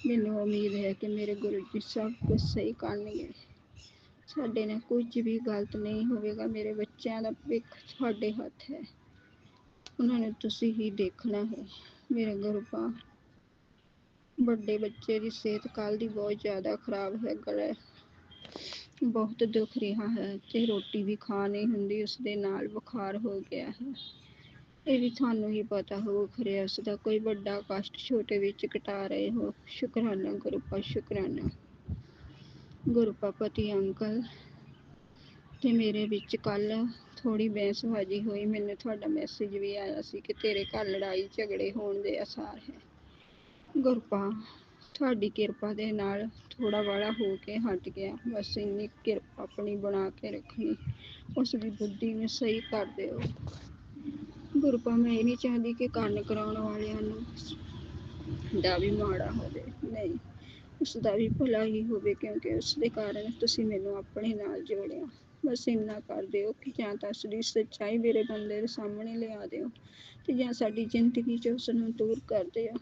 ਮੈਨੂੰ ਉਮੀਦ ਹੈ ਕਿ ਮੇਰੇ ਗੁਰੂ ਜੀ ਸਭ ਕੁਝ ਸਹੀ ਕਰਨਗੇ। ਸਾਡੇ ਨਾਲ ਕੁਝ ਵੀ ਗਲਤ ਨਹੀਂ ਹੋਵੇਗਾ। ਮੇਰੇ ਬੱਚਿਆਂ ਦਾ ਭਵਿੱਖ ਤੁਹਾਡੇ ਹੱਥ ਹੈ, ਉਹਨਾਂ ਨੂੰ ਤੁਸੀਂ ਹੀ ਦੇਖਣਾ ਹੈ। ਮੇਰੇ ਗੁਰੂਪਾ, ਵੱਡੇ ਬੱਚੇ ਦੀ ਸਿਹਤ ਕੱਲ੍ਹ ਦੀ ਬਹੁਤ ਜ਼ਿਆਦਾ ਖਰਾਬ ਹੈ, ਗਲਾ ਬਹੁਤ ਦੁਖ ਰਿਹਾ ਹੈ ਤੇ ਰੋਟੀ ਵੀ ਖਾ ਨਹੀਂ ਹੁੰਦੀ, ਉਸਦੇ ਨਾਲ ਬੁਖਾਰ ਹੋ ਗਿਆ ਹੈ। ਇਹ ਵੀ ਤੁਹਾਨੂੰ ਹੀ ਪਤਾ ਹੋਊ, ਖਰੇ ਉਸ ਦਾ ਕੋਈ ਵੱਡਾ ਕਸ਼ਟ ਛੋਟੇ ਵਿੱਚ ਘਟਾ ਰਹੇ ਹੋ। ਸ਼ੁਕਰਾਨਾ ਗੁਰੂਪਾ, ਸ਼ੁਕਰਾਨਾ ਗੁਰੂਪਾ। ਪਤੀ ਅੰਕਲ ਤੇ ਮੇਰੇ ਵਿੱਚ ਕੱਲ ਥੋੜੀ ਬਹਿਸਬਾਜ਼ੀ ਹੋਈ। ਮੈਨੂੰ ਤੁਹਾਡਾ ਮੈਸੇਜ ਵੀ ਆਇਆ ਸੀ ਕਿ ਤੇਰੇ ਘਰ ਲੜਾਈ ਝਗੜੇ ਹੋਣ ਦੇ ਆਸਾਰ ਹੈ। ਗੁਰੂਪਾ, ਤੁਹਾਡੀ ਕਿਰਪਾ ਦੇ ਨਾਲ ਥੋੜਾ ਬਾਲਾ ਹੋ ਕੇ ਹਟ ਗਿਆ। ਬਸ ਇੰਨੀ ਕਿਰਪਾ ਆਪਣੀ ਬਣਾ ਕੇ ਰੱਖਣੀ, ਉਸ ਦੀ ਬੁੱਧੀ ਨੂੰ ਸਹੀ ਕਰ ਦਿਓ। ਗੁਰੂਪਾ, ਮੈਂ ਇਹ ਨਹੀਂ ਚਾਹੁੰਦੀ ਕਿ ਕੰਨ ਕਰਾਉਣ ਵਾਲਿਆਂ ਨੂੰ ਦਾ ਵੀ ਮਾੜਾ ਹੋਵੇ, ਨਹੀਂ, ਉਸ ਦਾ ਵੀ ਭਲਾ ਹੀ ਹੋਵੇ, ਕਿਉਂਕਿ ਉਸ ਦੇ ਕਾਰਨ ਤੁਸੀਂ ਮੈਨੂੰ ਆਪਣੇ ਨਾਲ ਜੋੜਿਆ। ਬਸ ਇੰਨਾ ਕਰ ਦਿਓ ਕਿ ਜਾਂ ਤਾਂ ਉਸ ਦੀ ਸੱਚਾਈ ਮੇਰੇ ਬੰਦੇ ਦੇ ਸਾਹਮਣੇ ਲਿਆ ਦਿਓ ਤੇ ਜਾਂ ਸਾਡੀ ਜ਼ਿੰਦਗੀ 'ਚ ਉਸ ਨੂੰ ਦੂਰ ਕਰ ਦਿਓ।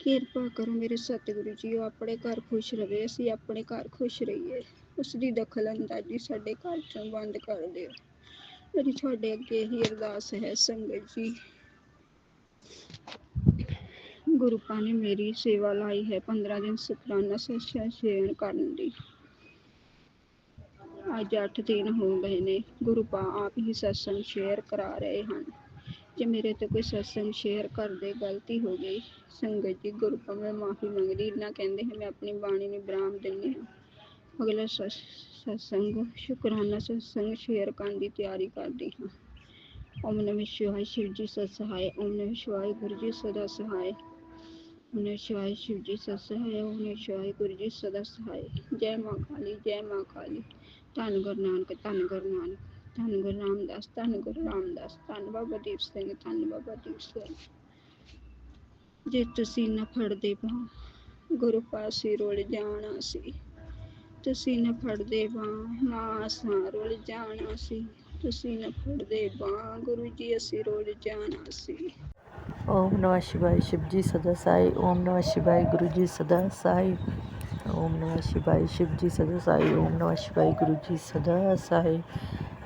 ਕਿਰਪਾ ਕਰੋ ਮੇਰੇ ਸਤਿਗੁਰੂ ਜੀ, ਉਹ ਆਪਣੇ ਘਰ ਖੁਸ਼ ਰਵੇ, ਅਸੀਂ ਆਪਣੇ ਘਰ ਖੁਸ਼ ਰਹੀਏ। ਉਸ ਦੀ ਦਖਲ ਅੰਦਾਜ਼ੀ ਸਾਡੇ ਘਰ 'ਚੋਂ ਬੰਦ ਕਰ ਦਿਓ। ਮੇਰੀ ਤੁਹਾਡੇ ਅੱਗੇ ਇਹੀ ਅਰਦਾਸ ਹੈ ਸੰਗਤ ਜੀ। ਗੁਰੂਪਾ ਨੇ ਮੇਰੀ ਸੇਵਾ ਲਾਈ ਹੈ 15 ਦਿਨ ਸ਼ੁਕਰਾਨਾ ਸ਼ੇਅਰ ਕਰਨ ਦੀ। ਅੱਜ 8 ਦਿਨ ਹੋ ਗਏ ਨੇ। ਗੁਰੂਪਾ ਆਪ ਹੀ ਸਤਸੰਗ ਸ਼ੇਅਰ ਕਰਾ ਰਹੇ ਹਨ। ਜੇ ਮੇਰੇ ਤੋਂ ਕੋਈ ਸਤਸੰਗ ਸ਼ੇਅਰ ਕਰਦੇ ਗਲਤੀ ਹੋ ਗਈ, ਸੰਗਤ ਜੀ ਗੁਰੂਪਾ ਮੈਂ ਮਾਫੀ ਮੰਗਦੀ। ਇੰਨਾ ਕਹਿੰਦੇ ਹਾਂ ਮੈਂ ਆਪਣੀ ਬਾਣੀ ਨੂੰ ਵਿਰਾਮ ਦਿੰਦੀ ਹਾਂ। ਅਗਲਾ ਸਤਸੰਗ ਸ਼ੁਕਰਾਨਾ ਸਤਸੰਗ ਸ਼ੇਅਰ ਕਰਨ ਦੀ ਤਿਆਰੀ ਕਰਦੀ ਹਾਂ। ਓਮ ਨਮः ਸ਼ਿਵਾय, शिव जी सत सहाय। ओम नमः शिवाय, गुरु जी सदा सहाय। ओम नमः शिवाय, शिव जी सत सहाय। ओम नमः शिवाय, गुरु जी सदा सहाय। जय माँ काली, जय माँ काली। धन गुरु नानक, धन गुरु नानक, धन गुरु रामदास, धन गुरु रामदास, धन बाबा दीप सिंह, धन बाबा दीप सिंह। जे तुसी न फड़दे बांह, गुरु पासे रुल जाना सी। तुसी न फड़दे बांह, मां असां रुल जाना सी। तुसी न फड़दे बांह, गुरु जी असी रुल जाना सी। ओम नमः शिवाय, शिव जी सदा साई। ओम नमः शिवाय, गुरु जी सदा साई। ओम नमः शिवाय, शिव जी सदा साई। ओम नमः शिवाय, गुरु जी सदा साई।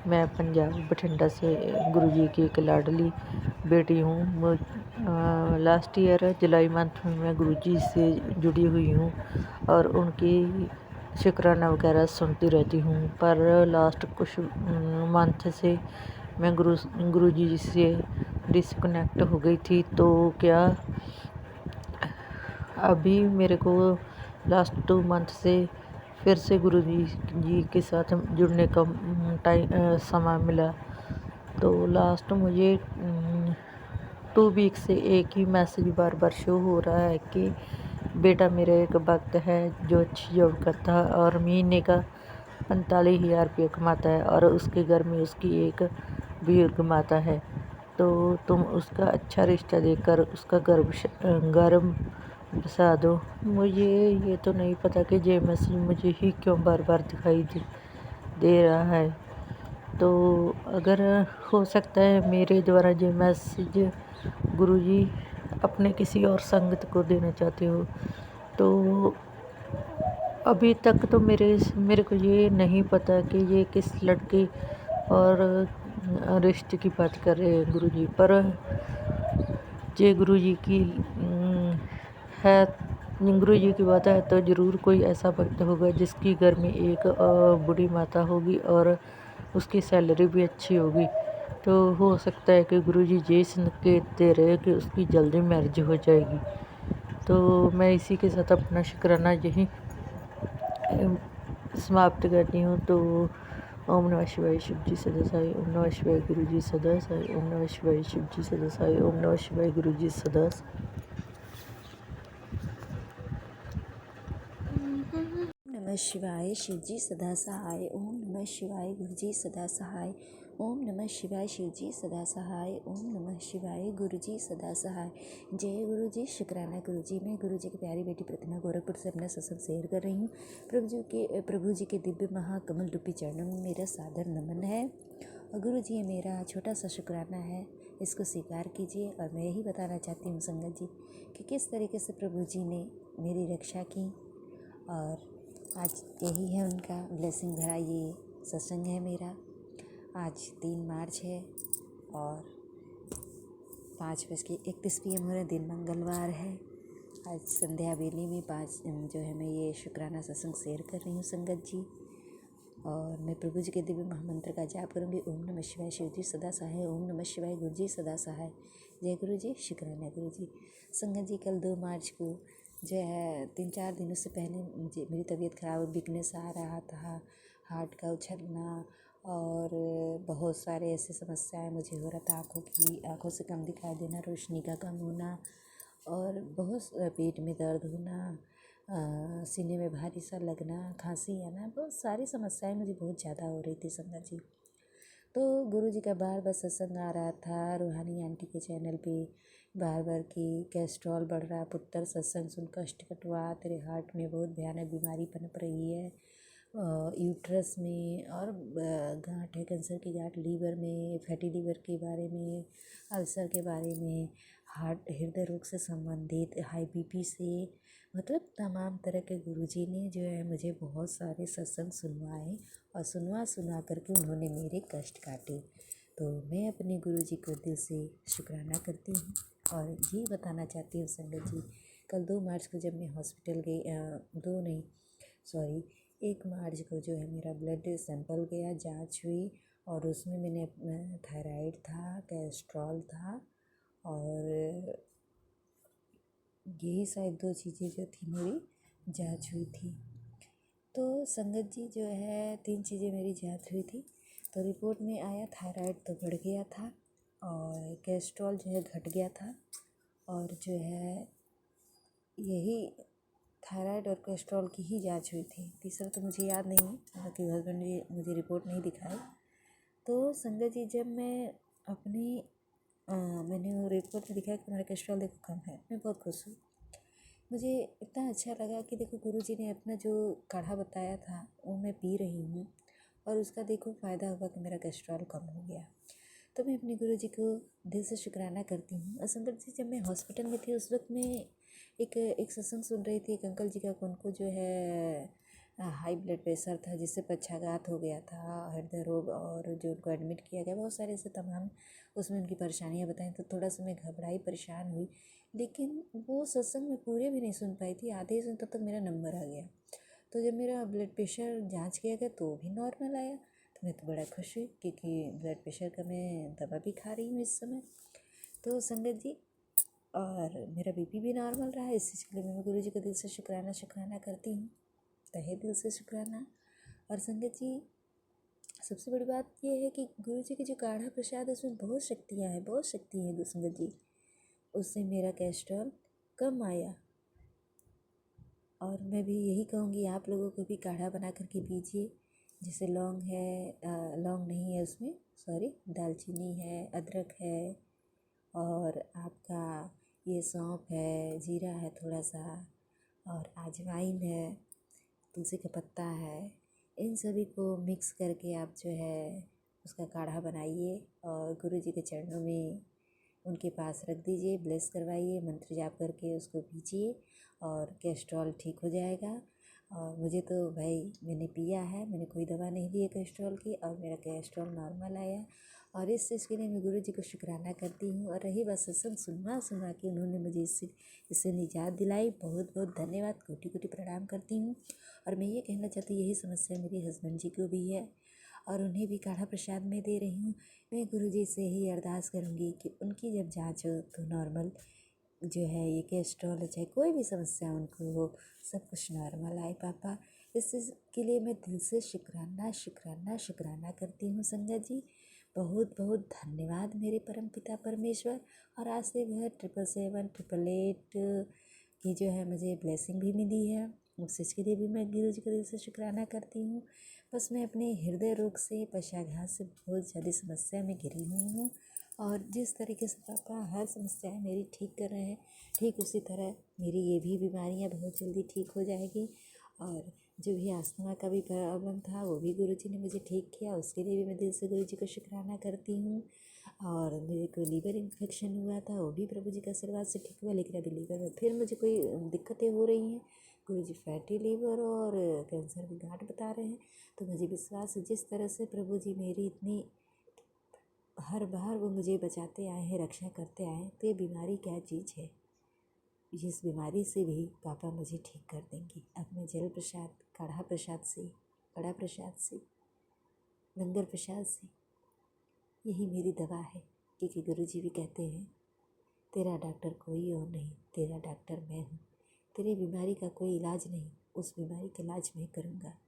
मैं पंजाब बठिंडा से गुरु जी की एक लाडली बेटी हूँ। लास्ट ईयर जुलाई मंथ में मैं गुरु जी से जुड़ी हुई हूँ और उनकी शुक्राना वगैरह सुनती रहती हूँ। पर लास्ट कुछ मंथ से मैं गुरु जी से डिसकनेक्ट हो गई थी। तो क्या अभी मेरे को लास्ट 2 मंथ से फिर से गुरु जी के साथ जुड़ने का समय मिला। तो लास्ट मुझे 2 वीक से एक ही मैसेज बार बार शो हो रहा है कि बेटा मेरा एक भक्त है जो अच्छी जॉब करता है और महीने का 45,000 रुपये कमाता है और उसके घर में उसकी एक बुजुर्ग माता है। तो तुम उसका अच्छा रिश्ता देकर उसका घर बसा दो। मुझे ये तो नहीं पता कि ये मैसेज मुझे ही क्यों बार बार दिखाई दे रहा है। तो अगर हो सकता है मेरे द्वारा ये मैसेज गुरुजी अपने किसी और संगत को देना चाहते हो, तो अभी तक तो मेरे को ये नहीं पता कि ये किस लड़के और रिश्ते की बात कर रहे हैं गुरुजी। पर ये गुरुजी की है, गुरुजी की बात है तो ज़रूर कोई ऐसा भक्त होगा जिसकी घर में एक बूढ़ी माता होगी और उसकी सैलरी भी अच्छी होगी। तो हो सकता है कि गुरुजी ये संकेत दे रहे हैं कि उसकी जल्दी मैरिज हो जाएगी। तो मैं इसी के साथ अपना शुक्राना यही समाप्त करती हूँ। तो ओम नमः शिवाय, शिव जी सदा साई। ओम नमः शिवाय, गुरु जी सदा साई। ओम नमः शिवाय, शिव जी सदा साई। ओम नमः शिवाय, गुरु जी सदा साई। नमः शिवाय, शिव जी सदा सहाय। ओम नमः शिवाय, गुरु जी सदा सहाय। ओम नमः शिवाय शिव जी सदा सहाय। ओम नमः शिवाय गुरु जी सदा सहाय। जय गुरु जी, शुक्राना गुरु जी। मैं गुरु जी की प्यारी बेटी प्रतिमा गोरखपुर से अपना सत्संग शेयर कर रही हूँ। प्रभु जी के दिव्य महाकमल रूपी चरणों में मेरा सादर नमन है। और गुरु जी, ये मेरा छोटा सा शुक्राना है, इसको स्वीकार कीजिए। और मैं यही बताना चाहती हूँ संगत जी कि किस तरीके से प्रभु जी ने मेरी रक्षा की, और आज यही है उनका ब्लेसिंग भरा ये सत्संग है मेरा। आज 3 मार्च है और 5:31 PM हो रहे, दिन मंगलवार है। आज संध्या बेली में 5 जो है मैं ये शुक्राना सत्संग शेयर कर रही हूँ संगत जी। और मैं प्रभु जी के दिव्य महामंत्र का जाप करूँगी। ओम नमः शिवाय शिव जी सदा सहाय। ओम नमः शिवाय गुरु जी सदा सहाय। जय गुरु जी, शुक्राना गुरु जी। संगत जी, कल 2 मार्च को जो है 3-4 दिनों से पहले मेरी तबीयत खराब, वीकनेस आ रहा था, हार्ट का उछलना और बहुत सारे ऐसे समस्याएं मुझे हो रहा था। आँखों से कम दिखाई देना, रोशनी का कम होना और बहुत पेट में दर्द होना, सीने में भारी सा लगना, खांसी आना, बहुत सारी समस्याएं मुझे बहुत ज़्यादा हो रही थी संगत जी। तो गुरु जी का बार बार सत्संग आ रहा था रूहानी आंटी के चैनल पे, बार बार कि कैस्ट्रॉल बढ़ रहा, पुत्र सत्संग सुन कष्ट कटवा, तेरे हार्ट में बहुत भयानक बीमारी पनप रही है, यूट्रस में और गांठ है, कैंसर की गांठ, लीवर में, फैटी लीवर के बारे में, अल्सर के बारे में, हृदय रोग से संबंधित, हाई बीपी से, मतलब तमाम तरह के गुरुजी ने जो है मुझे बहुत सारे सत्संग सुनवाए और सुनवा करके उन्होंने मेरे कष्ट काटे। तो मैं अपने गुरुजी को दिल से शुक्राना करती हूँ। और ये बताना चाहती हूँ संगत जी, कल 2 मार्च को जब मैं हॉस्पिटल गई, 1 मार्च को जो है मेरा ब्लड सैंपल गया, जांच हुई और उसमें मैंने थायराइड था, कैस्ट्रॉल था और यही शायद 2 चीज़ें जो थी मेरी जांच हुई थी। तो संगत जी जो है 3 चीज़ें मेरी जांच हुई थी। तो रिपोर्ट में आया थायराइड तो बढ़ गया था और कैस्ट्रॉल जो है घट गया था, और जो है यही थायराइड और कोलेस्ट्रॉल की ही जांच हुई थी। तीसरा तो मुझे याद नहीं, क्योंकि हस्बैंड ने मुझे रिपोर्ट नहीं दिखाई। तो संगत जी, जब मैं मैंने वो रिपोर्ट में दिखाया कि मेरा कोलेस्ट्रॉल देखो कम है, मैं बहुत खुश हूँ। मुझे इतना अच्छा लगा कि देखो गुरुजी ने अपना जो काढ़ा बताया था वो मैं पी रही हूँ और उसका देखो फ़ायदा हुआ कि मेरा कोलेस्ट्रॉल कम हो गया। तो मैं अपने गुरुजी को दिल से शुक्राना करती हूँ। और संगत जी, जब मैं हॉस्पिटल में थी उस वक्त मैं एक सत्संग सुन रही थी। एक अंकल जी का, उनको जो है हाई ब्लड प्रेशर था, जिससे पक्षाघात हो गया था, हृदय रोग, और जो उनको एडमिट किया गया, बहुत सारे ऐसे तमाम उसमें उनकी परेशानियाँ बताई। तो थोड़ा सा मैं घबराई, परेशान हुई, लेकिन वो सत्संग मैं पूरे भी नहीं सुन पाई थी, आधे ही सुन तब तक मेरा नंबर आ गया। तो जब मेरा ब्लड प्रेशर जांच किया गया तो भी नॉर्मल आया, तो मैं तो बड़ा खुश हुई, क्योंकि ब्लड प्रेशर का मैं दवा भी खा रही हूँ इस समय। तो संगत जी, और मेरा बीपी भी नॉर्मल रहा है। इस चीज़ के लिए मैं गुरु जी को दिल से शुक्राना करती हूँ, तहे दिल से शुक्राना। और संगत जी, सबसे बड़ी बात ये है कि गुरु जी के जो काढ़ा प्रसाद है उसमें बहुत शक्ति है संगत जी। उससे मेरा कोलेस्ट्रॉल कम आया। और मैं भी यही कहूँगी, आप लोगों को भी काढ़ा बना करके पीजिए। जैसे लौंग है, लौंग नहीं है उसमें, दालचीनी है, अदरक है, और आपका ये सौंफ है, जीरा है थोड़ा सा, और अजवाइन है, तुलसी का पत्ता है। इन सभी को मिक्स करके आप जो है उसका काढ़ा बनाइए और गुरु जी के चरणों में उनके पास रख दीजिए, ब्लेस करवाइए, मंत्र जाप करके उसको पीजिए और कोलेस्ट्रॉल ठीक हो जाएगा। और मुझे तो भाई, मैंने पिया है, मैंने कोई दवा नहीं ली है कोलेस्ट्रॉल की, और मेरा कोलेस्ट्रॉल नॉर्मल आया। और इस चीज़ के लिए मैं गुरु जी को शुक्राना करती हूँ। और रही बात सत्संग सुनवा के उन्होंने मुझे इससे निजात दिलाई, बहुत बहुत धन्यवाद, कोटि कोटि प्रणाम करती हूँ। और मैं ये कहना चाहती हूँ, यही समस्या मेरे हस्बैंड जी को भी है और उन्हें भी काढ़ा प्रसाद में दे रही हूँ। मैं गुरु जी से ही अरदास करूँगी कि उनकी जब जांच हो तो नॉर्मल जो है ये कोलेस्ट्रॉल, चाहे कोई भी समस्या उनको हो, सब कुछ नॉर्मल आए पापा। इस चीज़ के लिए मैं दिल से शुक्राना करती हूँ संगत जी। बहुत बहुत धन्यवाद मेरे परमपिता परमेश्वर। और आज से वह 777 की जो है मुझे ब्लेसिंग भी मिली है, उस चीज़ के लिए भी मैं गुरु जी को दिल से शुक्राना करती हूँ। बस मैं अपने हृदय रोग से, पक्षाघात से बहुत ज़्यादा समस्या में घिरी हुई हूँ। और जिस तरीके से पापा हर समस्याएं मेरी ठीक कर रहे हैं, ठीक उसी तरह मेरी ये भी बीमारियां बहुत जल्दी ठीक हो जाएगी। और जो भी अस्थमा का भी प्रॉब्लम था वो भी गुरुजी ने मुझे ठीक किया, उसके लिए भी मैं दिल से गुरुजी को शुक्राना करती हूँ। और मेरे को लीवर इन्फेक्शन हुआ था, वो भी प्रभु जी के आशीर्वाद से ठीक हुआ, लेकिन अभी लीवर में फिर मुझे कोई दिक्कतें हो रही हैं। गुरुजी फैटी लीवर और कैंसर की गांठ बता रहे हैं। तो मुझे विश्वास है जिस तरह से प्रभु जी मेरी इतनी हर बार वो मुझे बचाते आए हैं, रक्षा करते आए हैं, तो ये बीमारी क्या चीज़ है। इस बीमारी से भी पापा मुझे ठीक कर देंगे। अब मैं जल प्रसाद, कड़ा प्रसाद से, लंगर प्रसाद से यही मेरी दवा है। क्योंकि गुरुजी भी कहते हैं तेरा डॉक्टर कोई और नहीं, तेरा डॉक्टर मैं हूँ। तेरी बीमारी का कोई इलाज नहीं, उस बीमारी का इलाज मैं करूँगा।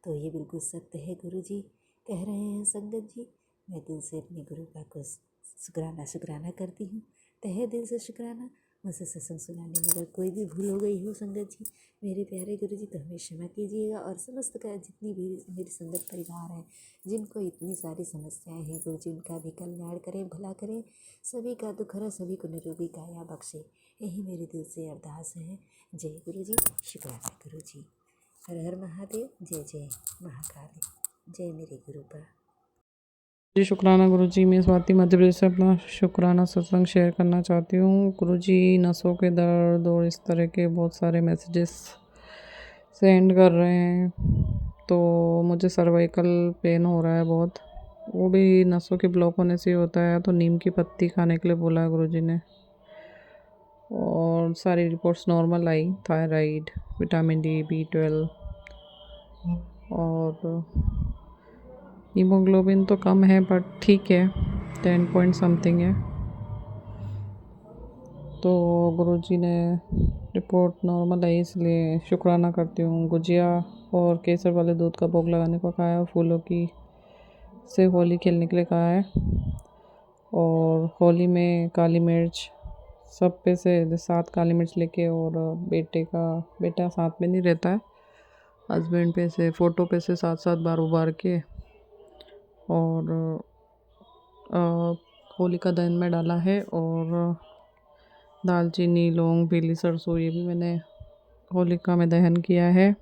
तो ये बिल्कुल सत्य है, गुरुजी कह रहे हैं संगत जी। मैं दिल से अपने गुरु का को शुक्राना करती हूँ, तहे दिल से शुक्राना। मुझसे सत्संग सुनाने में अगर कोई भी भूल हो गई हो संगत जी, मेरे प्यारे गुरु जी, तो हमें क्षमा कीजिएगा। और समस्त का जितनी भी मेरी संगत परिवार है, जिनको इतनी सारी समस्याएं हैं, गुरु जी उनका भी कल्याण करें, भला करें, सभी का दुख हरे, सभी को निरोगी काया बख्शे, यही मेरे दिल से अरदास है। जय गुरु जी, शुक्राना गुरु जी। हर हर महादेव, जय जय महाकाली, जय मेरे गुरुपा। जी शुक्राना गुरुजी। मैं स्वाति मध्य प्रदेश से अपना शुक्राना सत्संग शेयर करना चाहती हूँ। गुरुजी नसों के दर्द और इस तरह के बहुत सारे मैसेजेस सेंड कर रहे हैं। तो मुझे सर्वाइकल पेन हो रहा है बहुत, वो भी नसों के ब्लॉक होने से होता है। तो नीम की पत्ती खाने के लिए बोला है गुरुजी ने। और सारी रिपोर्ट्स नॉर्मल आई, थायराइड, विटामिन डी, B12 और हीमोग्लोबिन तो कम है बट ठीक है, 10 पॉइंट समथिंग है। तो गुरुजी ने रिपोर्ट नॉर्मल आई, इसलिए शुक्राना करती हूँ। गुजिया और केसर वाले दूध का भोग लगाने को कहा है, और फूलों की से होली खेलने के लिए कहा है। और होली में काली मिर्च सब पे से 7 काली मिर्च लेके, और बेटा साथ में नहीं रहता है, हस्बैंड पे से फ़ोटो पे से 7 बार उबार के, और होलिका दहन में डाला है। और दालचीनी, लौंग, पीली सरसों, ये भी मैंने होलिका में दहन किया है।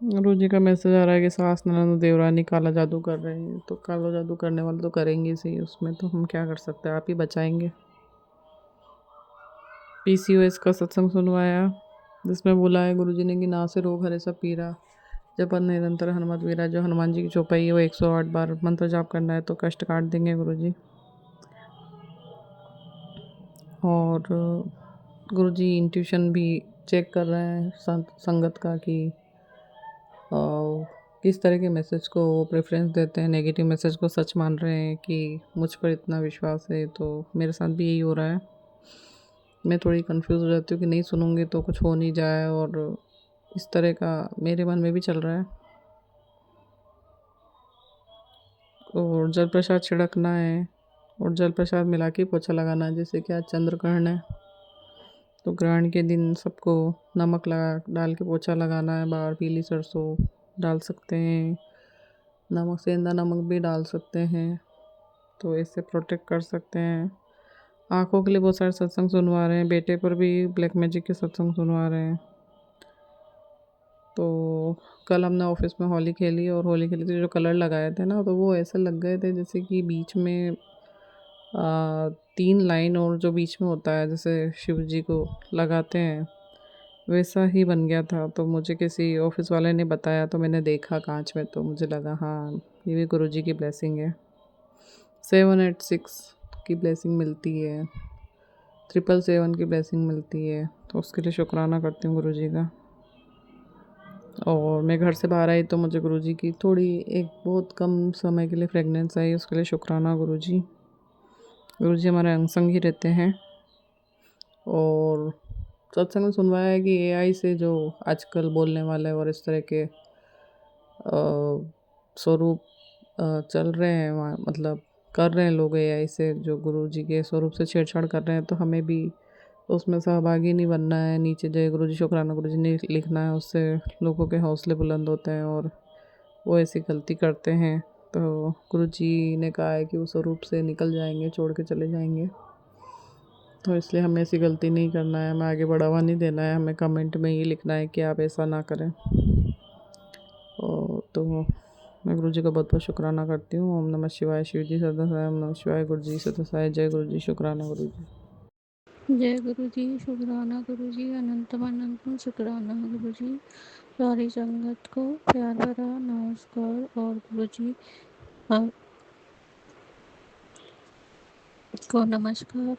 गुरुजी का मैसेज आ रहा है कि सास, ननद, देवरानी काला जादू कर रहे हैं। तो काला जादू करने वाले तो करेंगे सही, उसमें तो हम क्या कर सकते हैं, आप ही बचाएंगे। PCOS का सत्संग सुनवाया, जिसमें बोला है गुरुजी ने कि ना से रोग हरे सब पीरा, जपन निरंतर हनुमत वीरा। जो हनुमान जी की चौपाई है वो 108 बार मंत्र जाप करना है तो कष्ट काट देंगे गुरुजी। और गुरुजी इंट्यूशन भी चेक कर रहे हैं संगत का कि किस तरह के मैसेज को वो प्रेफरेंस देते हैं, नेगेटिव मैसेज को सच मान रहे हैं कि मुझ पर इतना विश्वास है। तो मेरे साथ भी यही हो रहा है। मैं थोड़ी कंफ्यूज हो जाती हूँ कि नहीं सुनूंगी तो कुछ हो नहीं जाए, और इस तरह का मेरे मन में भी चल रहा है। और जल प्रसाद छिड़कना है, और जल प्रसाद मिला के पोछा लगाना है। जैसे कि आज चंद्र ग्रहण है, तो ग्रहण के दिन सबको नमक लगा डाल के पोछा लगाना है। बाहर पीली सरसों डाल सकते हैं, नमक, सेंधा नमक भी डाल सकते हैं, तो इससे प्रोटेक्ट कर सकते हैं। आँखों के लिए बहुत सारे सत्संग सुनवा रहे हैं, बेटे पर भी ब्लैक मैजिक के सत्संग सुनवा रहे हैं। तो कल हमने ऑफिस में होली खेली, और होली खेली तो जो कलर लगाए थे ना, तो वो ऐसे लग गए थे जैसे कि बीच में 3 लाइन, और जो बीच में होता है जैसे शिव जी को लगाते हैं, वैसा ही बन गया था। तो मुझे किसी ऑफिस वाले ने बताया, तो मैंने देखा कांच में, तो मुझे लगा हाँ ये भी गुरुजी की ब्लेसिंग है। 786 की ब्लेसिंग मिलती है, 777 की ब्लेसिंग मिलती है, तो उसके लिए शुक्राना करती हूँ गुरुजी का। और मैं घर से बाहर आई तो मुझे गुरुजी की थोड़ी एक बहुत कम समय के लिए फ्रेगनेंस आई, उसके लिए शुक्राना गुरुजी। गुरुजी हमारे अंग संग ही रहते हैं। और सत्संग में सुनवाया है कि AI से जो आजकल बोलने वाले और इस तरह के स्वरूप चल रहे हैं, मतलब कर रहे हैं लोग AI से, जो गुरुजी के स्वरूप से छेड़छाड़ कर रहे हैं, तो हमें भी उसमें सहभागी नहीं बनना है। नीचे जय गुरु जी शुक्राना गुरु जी नहीं लिखना है, उससे लोगों के हौसले बुलंद होते हैं और वो ऐसी गलती करते हैं तो गुरु जी ने कहा है कि वो स्वरूप से निकल जाएंगे, छोड़ के चले जाएंगे। तो इसलिए हमें ऐसी गलती नहीं करना है, हमें आगे बढ़ावा नहीं देना है, हमें कमेंट में ये लिखना है कि आप ऐसा ना करें। और तो मैं गुरु जी का बहुत बहुत शुक्राना करती हूँ। ओम नमः शिवाय। शिव जी सदा सहाय। ओम नमः शिवाय। गुरु जी सदा सहाय। जय गुरु जी शुक्राना गुरु जी। जय गुरु जी, शुक्राना गुरु जी, अनंतम अनंतम शुक्राना गुरु जी। सारी संगत को प्यार भरा नमस्कार। और गुरु जी आप को नमस्कार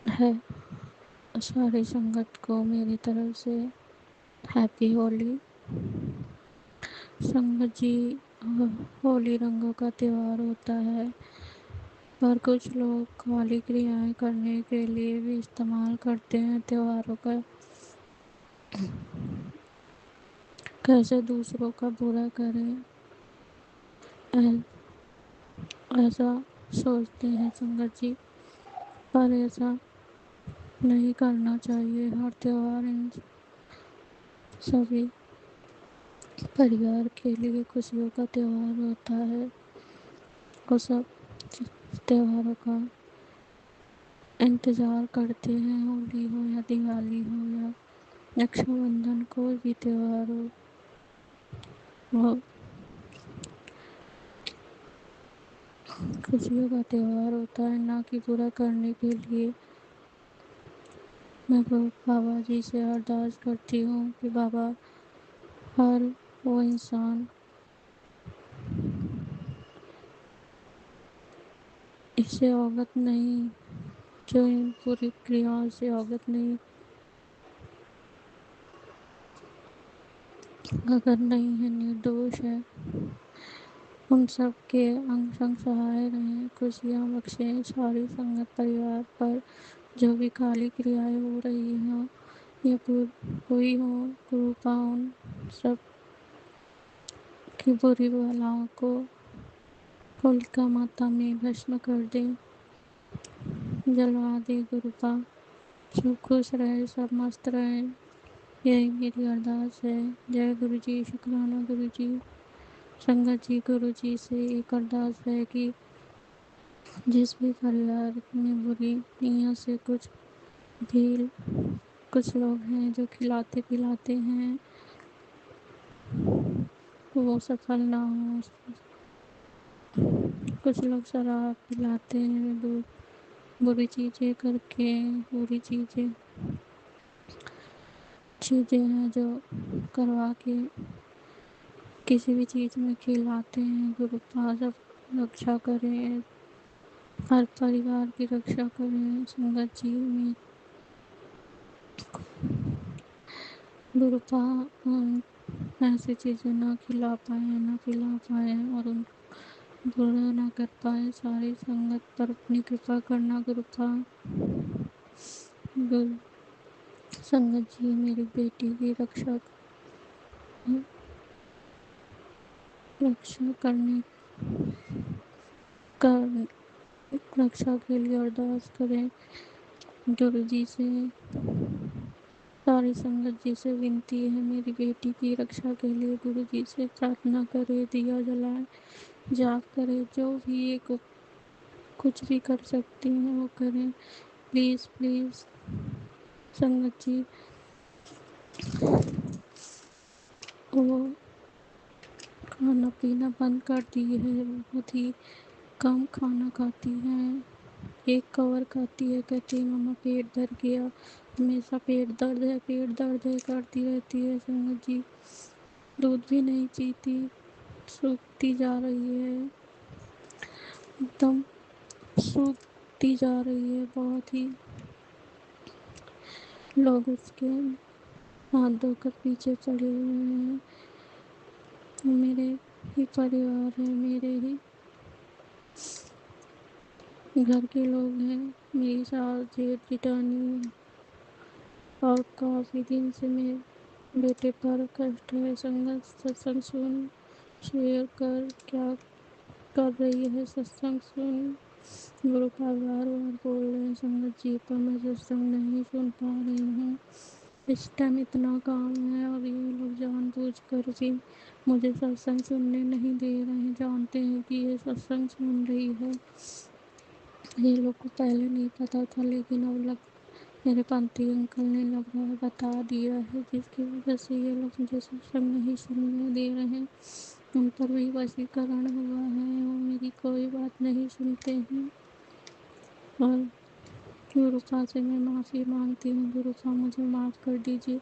है। सारी संगत को मेरी तरफ से हैप्पी होली। संगत जी, होली रंगों का त्योहार होता है, पर कुछ लोग काली क्रियाएं करने के लिए भी इस्तेमाल करते हैं त्योहारों का। कैसे दूसरों का बुरा करें, ऐ- ऐसा सोचते हैं संगत जी, पर ऐसा नहीं करना चाहिए। हर त्योहार इन सभी परिवार के लिए खुशियों का त्योहार होता है। वो सब त्योहारों का इंतज़ार करते हैं, होली हो या दिवाली हो या रक्षाबंधन, कोई भी त्योहार हो, वो खुशियों का त्योहार होता है, ना कि बुरा करने के लिए। मैं बाबा जी से अरदास करती हूँ कि बाबा हर वो इंसान इससे अवगत नहीं, जो इन बुरी क्रियाओं से अवगत नहीं, अगर नहीं है, निर्दोष है, उन सब के अंग संग सहाय रहें, खुशियाँ बख्शें सारी संगत परिवार पर। जो भी काली क्रियाएं हो रही हों या कोई हो, कृपा उन सब की बुरी बलाओं को होलिका माता में भस्म कर दे, जलवा दे गुरुपा। सब खुश रहे, सब मस्त रहे, यही मेरी अरदास है। जय गुरु जी, शुक्राना गुरु जी। संगत जी, गुरु जी से एक अरदास है कि जिस भी परिवार में बुरी नीयत से भी कुछ लोग हैं जो खिलाते पिलाते हैं, वो सफल ना हो। कुछ लोग शराब पिलाते हैं, बुरी चीज़ें करके, बुरी चीज़ें हैं जो करवा के किसी भी चीज़ में खिलाते हैं। गुरु सब रक्षा करें, हर परिवार की रक्षा करें। संगत जी में गुरुपा ऐसी चीज़ें ना खिला पाए, ना पिला पाए और उन बुरा ना कर पाए। सारी संगत पर अपनी कृपा करना गुरुपा। गुरु संगत जी मेरी बेटी की रक्षा करने कर रक्षा के लिए अरदास करें गुरु जी से। सारी संगत जी से विनती है, मेरी बेटी की रक्षा के लिए गुरु जी से प्रार्थना करे, दिया जलाए, जाप करे, जो भी ये कुछ भी कर सकती हैं वो करें। प्लीज़ प्लीज़ संगत जी, वो खाना पीना बंद कर दी है, बहुत ही कम खाना खाती हैं, एक कवर खाती है, कहती है मम्मा पेट दर्द गया, हमेशा पेट दर्द है करती रहती है। संगत जी, दूध भी नहीं पीती, सूखती जा रही है, एकदम सूखती जा रही है। बहुत ही लोग उसके हाथ धोकर पीछे पड़े हुए हैं। मेरे ही परिवार है, मेरे ही घर के लोग हैं, मेरी सास जेठ जेठानी, और काफ़ी दिन से मेरे बेटे पर कष्ट है। संगत सत्संग सुन, शेयर कर, क्या कर रही है सत्संग सुन, गुरुपा बार बार बोल रहे हैं संगत जी, पर मैं सत्संग नहीं सुन पा रही हूँ। इस टाइम इतना काम है और ये लोग जानबूझ कर भी मुझे सत्संग सुनने नहीं दे रहे हैं। जानते हैं कि ये सत्संग सुन रही है। ये लोग को पहले नहीं पता था, लेकिन अब मेरे पंथी अंकल ने लग रहा है बता दिया है, जिसकी वजह से ये लोग मुझे सत्संग नहीं सुनने दे रहे हैं। उन पर भी वशीकरण हुआ है, वो मेरी कोई बात नहीं सुनते हैं। और गुरुपा से मैं माफ़ी मांगती हूँ। गुरुपा मुझे माफ़ कर दीजिए,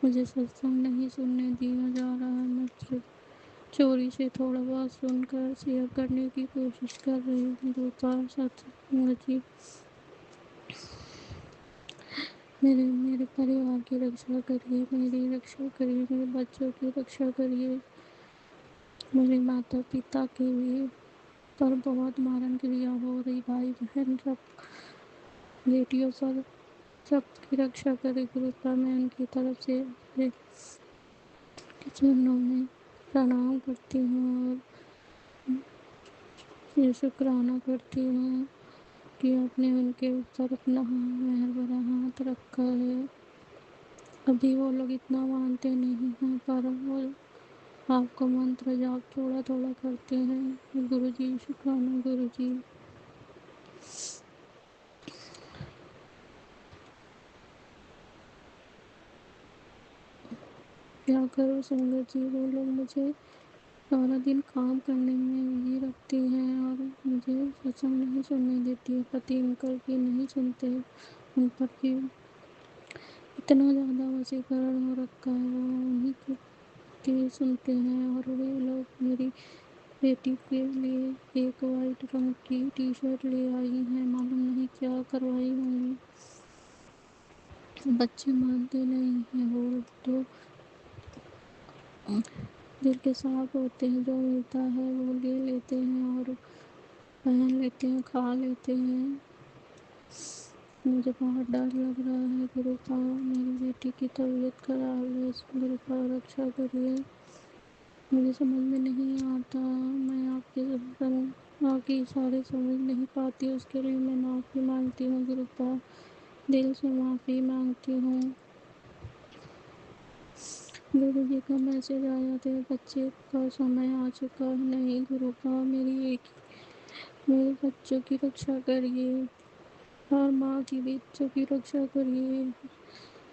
मुझे सत्संग नहीं सुनने दिया जा रहा है। मैं चोरी से थोड़ा बहुत सुनकर शेयर करने की कोशिश कर रही हूँ। गुरुपा सत्संग जी, मेरे परिवार की रक्षा करिए, मेरी रक्षा करिए, मेरे बच्चों की रक्षा करिए। मेरे माता पिता के भी पर बहुत मारण क्रिया हो रही, भाई बहन सब बेटियों पर सबकी रक्षा करे। गुरुपा मैं उनकी तरफ से अपने चरणों में प्रणाम करती हूँ और ये शुक्राना करती हूँ कि आपने उनके ऊपर अपना मेहर भरा हाथ रखा है। अभी वो लोग इतना मानते नहीं हैं, पर वो आपको मंत्र जाप थोड़ा थोड़ा करते हैं। गुरु जी शुक्राना गुरु जी। क्या करो संगत जी, वो लोग मुझे सारा दिन काम करने में बिजी रखती हैं और मुझे सत्संग नहीं सुनने देती है। पति अंकल की नहीं सुनते, उन पर भी इतना ज़्यादा वशीकरण हो रखा है, वो उन्हीं की सुनते हैं। और वे लोग मेरी बेटी के लिए एक वाइट रंग की टी शर्ट ले आई हैं, मालूम नहीं क्या करवाई होंगी। बच्चे मानते नहीं हैं, वो तो दिल के साफ होते हैं, जो मिलता है वो ले लेते हैं और पहन लेते हैं, खा लेते हैं। मुझे बहुत डर लग रहा है। गुरुपा मेरी बेटी की तबीयत खराब है, गुरुपा रक्षा करिए। मुझे समझ में नहीं आता, मैं आपके इशारे समझ नहीं पाती, उसके लिए मैं माफ़ी मांगती हूँ। गुरुपा दिल से माफ़ी मांगती हूँ। गुरु जी का मैसेज आया था, बच्चे का समय आ चुका है। नहीं गुरुपा, मेरे बच्चों की रक्षा करिए, हर माँ की बच्चों की रक्षा करिए,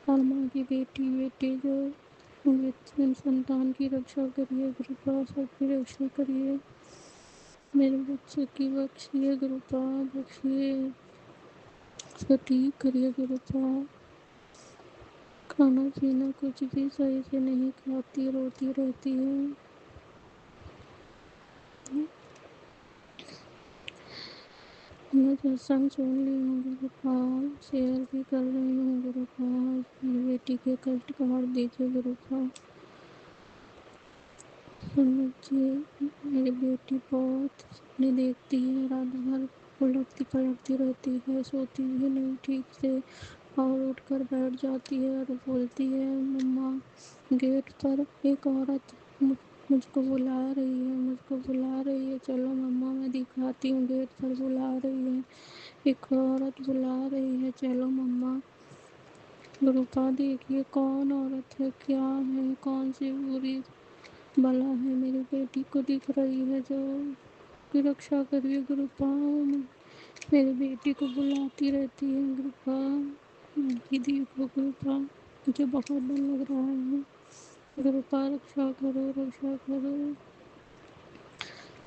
हर माँ की बेटे जो संतान की रक्षा करिए। गुरुपा सबकी रक्षा करिए, मेरे बच्चों की बख्शिए। गुरुपा बख्शिए, उसको ठीक करिए। गुरुपा खाना पीना कुछ भी सही से नहीं खाती, रोती रहती है। मैं सत्संग सुन ली हूँ गुरुपा, शेयर भी कर रही हूँ गुरुपा। मेरी बेटी के कष्ट काट दीजिए गुरुपा। जी, मेरी बेटी बहुत सपने देखती है, रात भर उलटती पलटती रहती है, सोती भी नहीं ठीक से और उठकर बैठ जाती है और बोलती है मम्मा। गेट पर एक औरत मुझको बुला रही है, मुझको बुला रही है, चलो मम्मा मैं दिखाती हूँ। गेट पर बुला रही है, एक औरत बुला रही है, चलो मम्मा। गुरुपा देखिए कौन औरत है, क्या है, कौन सी बुरी बला है मेरी बेटी को दिख रही है, जो की रक्षा करिए। गुरुपा मेरी बेटी को बुलाती रहती है। गुरुपा दीदी को, गुरुपा मुझे बहुत डर लग रहा है। गुरुपा रक्षा करो, रक्षा करो।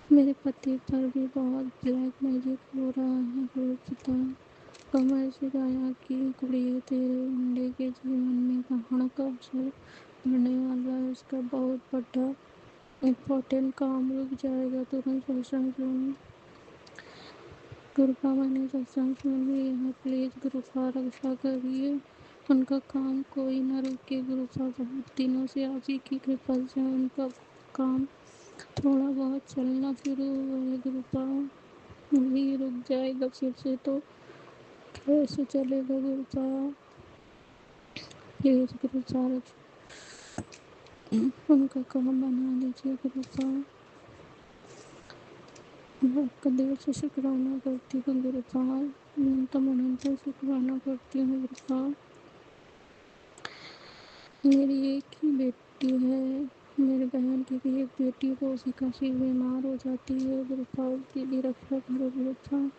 मेरे पति पर भी बहुत ब्लैक मैजिक हो रहा है। गुरुपिता का मैसेज आया कि कुड़िए तेरे अंडे के जीवन में ग्रहण कब से बढ़ने वाला है, उसका बहुत बड़ा इम्पोर्टेंट काम रुक जाएगा, तुरंत सत्संग सुन। गुरुपा मैंने सत्संग सुन लिया है, प्लीज़ गुरुपा रक्षा करिए, उनका काम कोई ना रुके। गुरुपा बहुत दिनों से आप ही की कृपा से उनका काम थोड़ा बहुत चलना शुरू हुआ है। गुरुपा नहीं रुक जाएगा फिर से तो कैसे चलेगा। गुरुपा प्लीज़ गुरुपा उनका काम बना लीजिए। गुरुपा मैं आपका दिल से शुक्राना करती हूँ गुरु साहब, अनंतम अनंत शुक्राना करती हूँ गुरु साहब। मेरी एक ही बेटी है, मेरी बहन की भी एक बेटी है, वो उसी का शिव बीमार हो जाती है गुरु साहब, उसकी भी रक्षा करो गुरु साहब।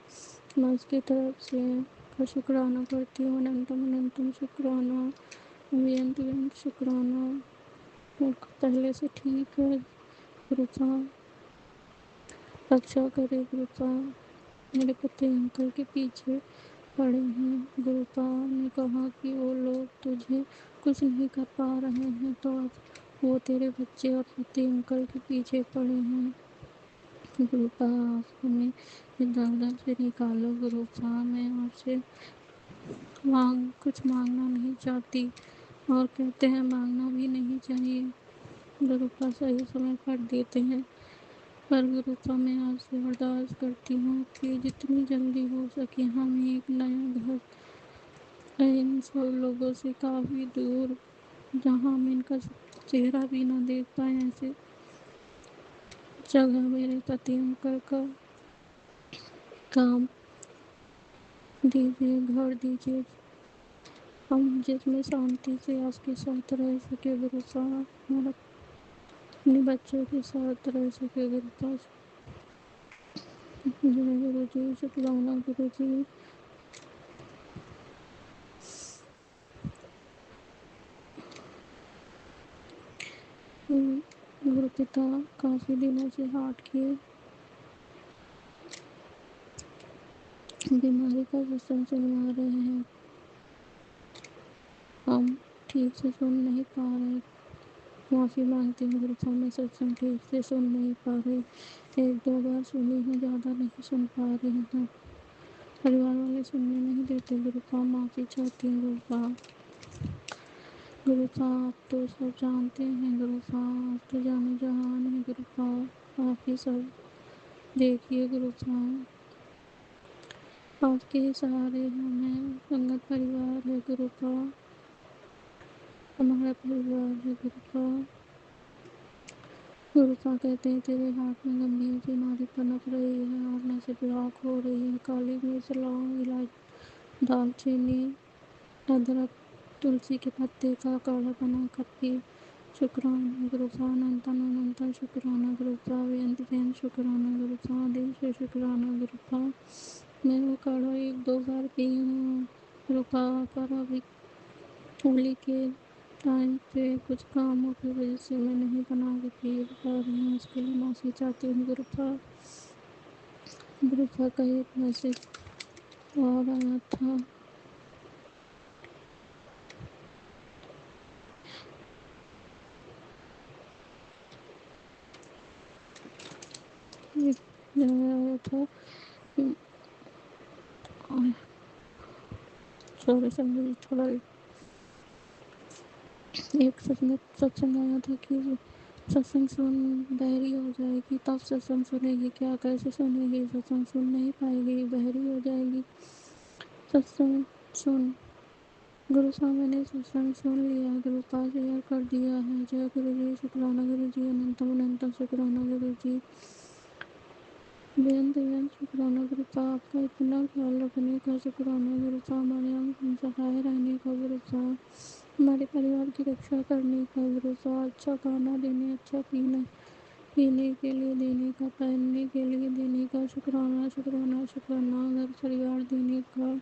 मैं उसकी तरफ से का शुक्राना करती हूँ, अनंतम अनंतम शुक्राना, बेअंत बेअंत शुक्राना। वो पहले से ठीक है गुरु साहब, रक्षा करे गुरु साहब। मेरे पति अंकल के पीछे पड़े हैं, गुरु साहब ने कहा कि वो लोग तुझे कुछ नहीं कर पा रहे हैं, तो अब वो तेरे बच्चे और पति अंकल के पीछे पड़े हैं। गुरु साहब आप हमें इधर उधर से निकालो गुरु साहब। मैं आपसे कुछ मांगना नहीं चाहती, और कहते हैं मांगना भी नहीं चाहिए। गुरु का सही समय पर देते हैं, पर गुरु का मैं आपसे अरदास करती हूँ कि जितनी जल्दी हो सके हमें एक नया घर, इन सब लोगों से काफ़ी दूर, जहाँ हम इनका चेहरा भी ना देख पाए, ऐसे जगह मेरे पति अंकल का काम दीजिए, घर दीजिए, हम जिसमें शांति से आपके साथ रह सके गुरु साहब, और अपने बच्चों के साथ रह सके गुरु साहब। जय गुरु जी, शुक्राना गुरु जी। गुरु पिता काफ़ी दिनों से हार्ट की बीमारी का सत्संग सुनवा रहे हैं, हम ठीक से सुन नहीं पा रहे। माफ़ी मांगती हूँ गुरु साहब, मैं सत्संग ठीक से सुन नहीं पा रही, एक दो बार सुनी हूँ, ज़्यादा नहीं सुन पा रही हूँ। परिवार वाले सुनने नहीं देते गुरु साहब, माफ़ी चाहती हूँ गुरु साहब। गुरु साहब आप तो सब जानते हैं गुरु साहब, आप तो जाने जहान है गुरु साहब, आप ही सब देखिए गुरु साहब। आपके ही सहारे हम हैं, संगत परिवार है गुरु साहब, हमारा परिवार है गुरु साहब। गुरु साहब कहते हैं तेरे हाथ में गंभीर बीमारी पनप रही है और नसें ब्लॉक हो रही है, काली मिर्च, लौंग, इलायची, दालचीनी, अदरक, तुलसी के पत्ते का काढ़ा बनाकर पी। शुक्राना गुरु साहब, अनंतन अनंतन शुक्राना गुरु साहब, बेअंत बेअंत शुक्राना गुरु साहब, दिल से शुक्राना गुरु साहब। मैं वो काढ़ा एक दो बार पी हूँ गुरु साहब, पर अभी होली के टाइम पे कुछ कामों की वजह से मैं नहीं बना के पी पा रही हूँ, उसके लिए माफ़ी चाहती हूँ गुरु साहब। गुरु साहब का एक मैसेज और आया था, एक आया था, सॉरी संगत, थोड़ा एक सत्संग आया था कि सत्संग सुन बहरी हो जाएगी तब सत्संग सुनेगी, क्या कैसे सुनेगी, सत्संग सुन नहीं पाएगी, बहरी हो जाएगी। सत्संग सुन गुरु साहब, मैंने सत्संग सुन लिया, गुरु का शेयर कर दिया है। जय गुरु जी, शुक्राना गुरु जी, अनंतम अनंतम शुक्राना गुरु जी, बेअंत बेअंत शुक्राना गुरु साहब। आपका इतना ख्याल रखने का शुक्राना गुरु साहब, हमारे यहाँ सहाय रहने का गुरु साहब, हमारे परिवार की रक्षा करने का गुरु साहब, अच्छा खाना देने, अच्छा पीने के लिए देने का, पहनने के लिए देने का शुक्राना शुक्राना शुक्राना, घर परिवार देने का,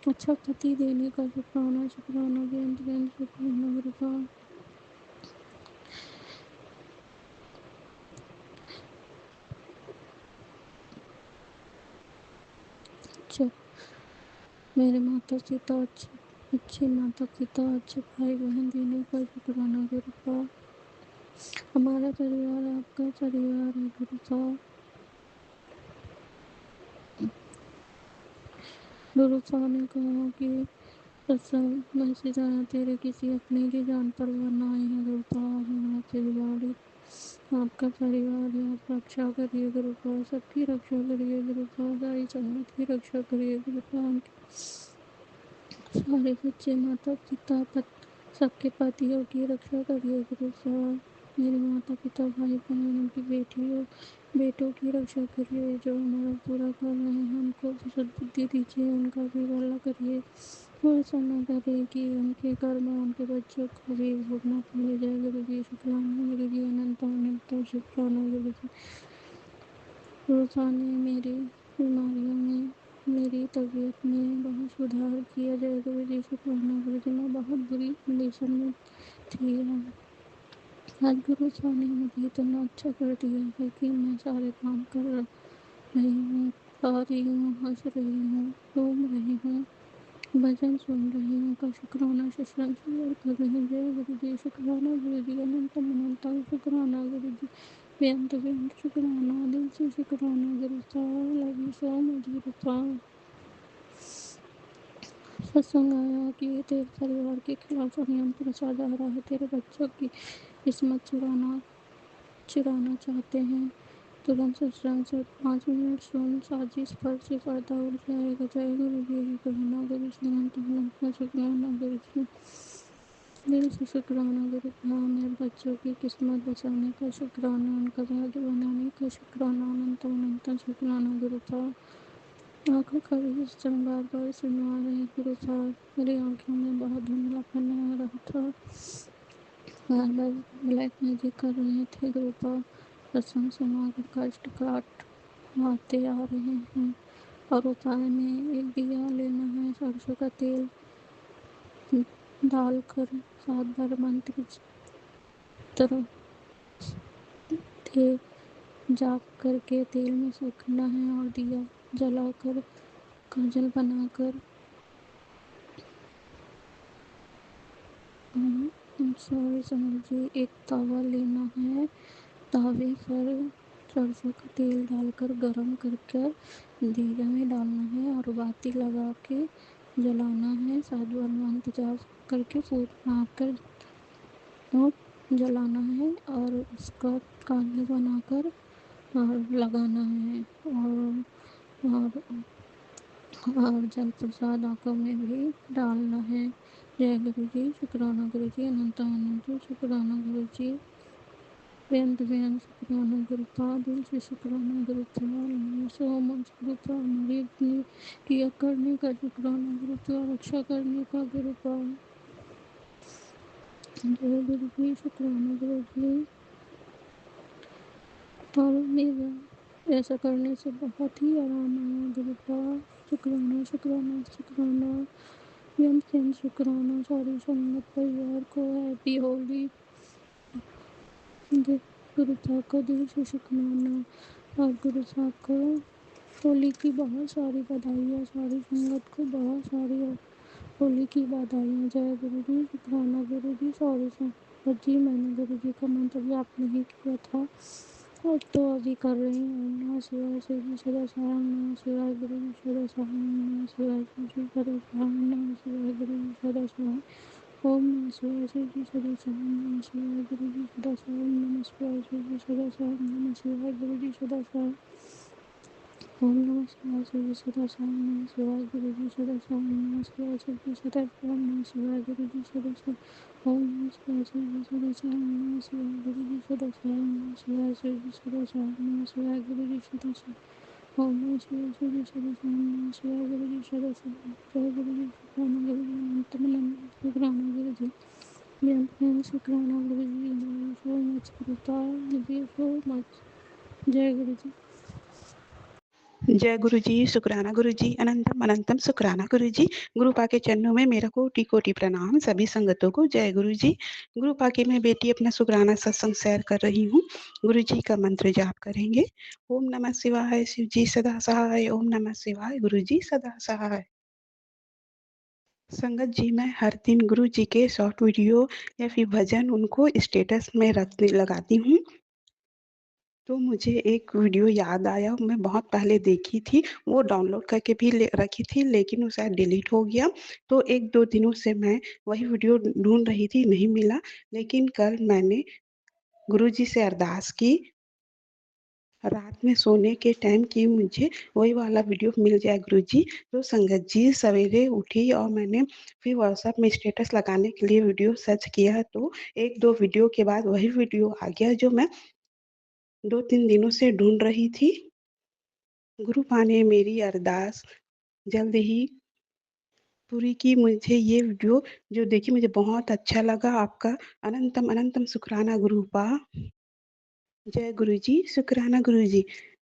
अच्छा पति देने का शुक्राना शुक्राना, बेअंत बेअंत शुक्राना गुरु साहब। अच्छा मेरे माता पिता अच्छे माता पिता, अच्छे भाई बहन देने का शुक्राना गुरु साहब। हमारा परिवार आपका परिवार है गुरु साहब। गुरु साहब ने कहा कि सत्संग मैसेज आया, तेरे किसी अपने की जान परवाह ना आए हैं गुरु साहब, हमारा परिवार आपका परिवार है, आप रक्षा करिए गुरु साहब, सबकी रक्षा करिए गुरु साहब, सारी संगत की रक्षा करिए गुरु साहब, सारे बच्चे माता पिता सबके पतियों की रक्षा करिए गुरु साहब। मेरे माता पिता भाई बहन उनकी बेटियों बेटों की रक्षा करिए, जो हमारा पूरा कर रहे हैं हमको सद्बुद्धि दीजिए, उनका भी भला करिए और ऐसा न करें कि उनके कर्म उनके बच्चों को भी भोगना पड़े। जय गुरु जी, शुक्राना गुरु जी, अनंत अनंत शुक्राना गुरु जी। रोज़ाना मेरी बीमारियों में मेरी तबीयत में बहुत सुधार किया। जय गुरु जी, शुक्राना गुरु जी। मैं बहुत बुरी कंडीशन में थी, आज गुरु साहब ने मुझे इतना अच्छा कर दिया है कि मैं सारे काम कर रही हूँ, खा रही हूँ, हंस रही हूँ, घूम रही हूँ, भजन सुन रही हूँ का शुक्राना सत्संग शेयर कर रही हूँ। जय गुरु जी, शुक्राना गुरु जी, अनंत अनंत शुक्राना गुरु जी, बेअंत बेअंत शुक्राना, दिल से शुक्राना गुरु साहब। लव यू सो मच गुरु साहब। सत्संग आया कि तेरे परिवार के खिलाफ षड्यंत्र रचा जा रहा है, तेरे बच्चों की किस्मत चुराना चाहते हैं। तुरंत सत्संग से 5 मिनट सुन, साजिश पर से पर्दा उठ जाएगा। जय गुरु जी, शुक्राना गुरु जी, अनंत अनंत शुक्राना गुरु जी, दिल से शुक्राना गुरु साहब। मेरे बच्चों की किस्मत बचाने का शुक्राना, उनका भाग्य बनाने का शुक्राना, अनंत अनंत शुक्राना गुरु साहब। आंखों का भी सत्संग बार बार सुनवा रहे गुरु साहब। मेरी आंखों में बहुत धुंधलापन आ रहा था, बार बार ब्लैक मैजिक कर रहे थे गुरु साहब। सत्संग सुनवा कर कष्ट काट आते आ रहे हैं। और उपाय में एक दिया लेना है, सरसों का तेल डालकर 7 बार मंत्र तरह थे जाप करके तेल में सेकना है और दिया जलाकर काजल बनाकर सॉरी समझिए, एक तवा लेना है, तवे पर सरसों का तेल डालकर गरम कर कर दिया में डालना है और बाती लगा के जलाना है। 7 बार मंत्र जाप करके फूक मार कर और जलाना है और उसका कांजी बनाकर और लगाना है और जल प्रसाद आंखों में भी डालना है। जय गुरु जी, शुक्राना गुरु जी, अनंत अनंत शुक्राना गुरु जी, बेअंत बेअंत शुक्राना गुरु का, दिल से शुक्राना गुरु का, सो मच गुरु का, हमारी इतनी किया करने का शुक्राना गुरु का, रक्षा करने का गुरु का। जय गुरु जी, शुक्राना गुरु जी। और मेरा ऐसा करने से बहुत ही आराम आया गुरु का, शुक्राना शुक्राना शुक्राना, बेअंत बेअंत शुक्राना। सारी संगत परिवार को हैप्पी होली। गुरु साहब को दिल से शुक्राना और गुरु साहब को होली की बहुत सारी बधाइयाँ, सारी संगत को बहुत सारी होली की बधाइयाँ। जय गुरु जी, शुक्राना गुरु जी। सॉरी संगत जी, मैंने गुरु जी का मंत्र जाप नहीं किया था और तो अभी कर रही हूँ। नमः शिवाय, शिव जी सदा सहाय, नमः शिवाय, गुरु जी सदा सहाय, नमः शिवाय, शिव जी सदा सहाय, नमः शिवाय, गुरु जी सदा सहाय, ओम नमः शिवाय, शिव जी सदा सहाय, नमः शिवाय, गुरु जी सदा सहाय, नमः शिवाय, शिव जी सदा सहाय, नमः शिवाय, गुरु जी सदा सहाय, ओम नमः शिवाय, शिव जी सदा सहाय, नमः शिवाय, गुरु जी सदा सहाय, नमः शिवाय, शिव जी सदा सहाय, नमः शिवाय, गुरु जी सदा सहाय, ओम नमः शिवाय, शिव जी सदा सहाय, नमः शिवाय, गुरु जी सदा सहाय, नमः शिवाय, शिव जी सदा सहाय, नमः शिवाय, गुरु जी सदा सहाय, ओम नमः शिवाय, शिव जी सदा सहाय, नमः शिवाय, गुरु जी सदा सहाय। जय गुरु जी, शुक्राना गुरु जी, अनंत अनंत शुक्राना गुरु जी, बेअंत शुक्राना गुरु जी। लव यू सो मच गुरु का, लव यू सो मच। जय गुरु जी। जय गुरु जी, शुक्राना गुरु जी, अनंतम अनंतम शुक्राना गुरु जी। गुरु पा के चरणों में मेरा कोटि कोटि प्रणाम सभी संगतों को। जय गुरु जी। गुरु पा के मैं बेटी अपना शुक्राना सत्संग शेयर कर रही हूँ। गुरु जी का मंत्र जाप करेंगे। ओम नमः शिवाय, शिव जी सदा सहाय, ओम नमः शिवाय, गुरु जी सदा सहाय। संगत जी, मैं हर दिन गुरु जी के शॉर्ट वीडियो या फिर भजन उनको स्टेटस में रखने लगाती हूँ। तो मुझे एक वीडियो याद आया, मैं बहुत पहले देखी थी, वो डाउनलोड करके भी रखी थी, लेकिन वो शायद डिलीट हो गया। तो 1-2 दिनों से मैं वही वीडियो ढूंढ रही थी, नहीं मिला। लेकिन कल मैंने गुरुजी से अरदास की रात में सोने के टाइम की मुझे वही वाला वीडियो मिल जाए गुरुजी। तो संगत जी सवेरे उठी और मैंने फिर व्हाट्सएप में स्टेटस लगाने के लिए वीडियो सर्च किया, तो 1-2 वीडियो के बाद वही वीडियो आ गया जो मैं 2-3 दिनों से ढूँढ रही थी। गुरु माँ ने मेरी अरदास जल्द ही पूरी की। मुझे ये वीडियो जो देखी मुझे बहुत अच्छा लगा। आपका अनंतम अनंतम शुक्राना गुरुपा। जय गुरुजी, शुक्राना गुरुजी।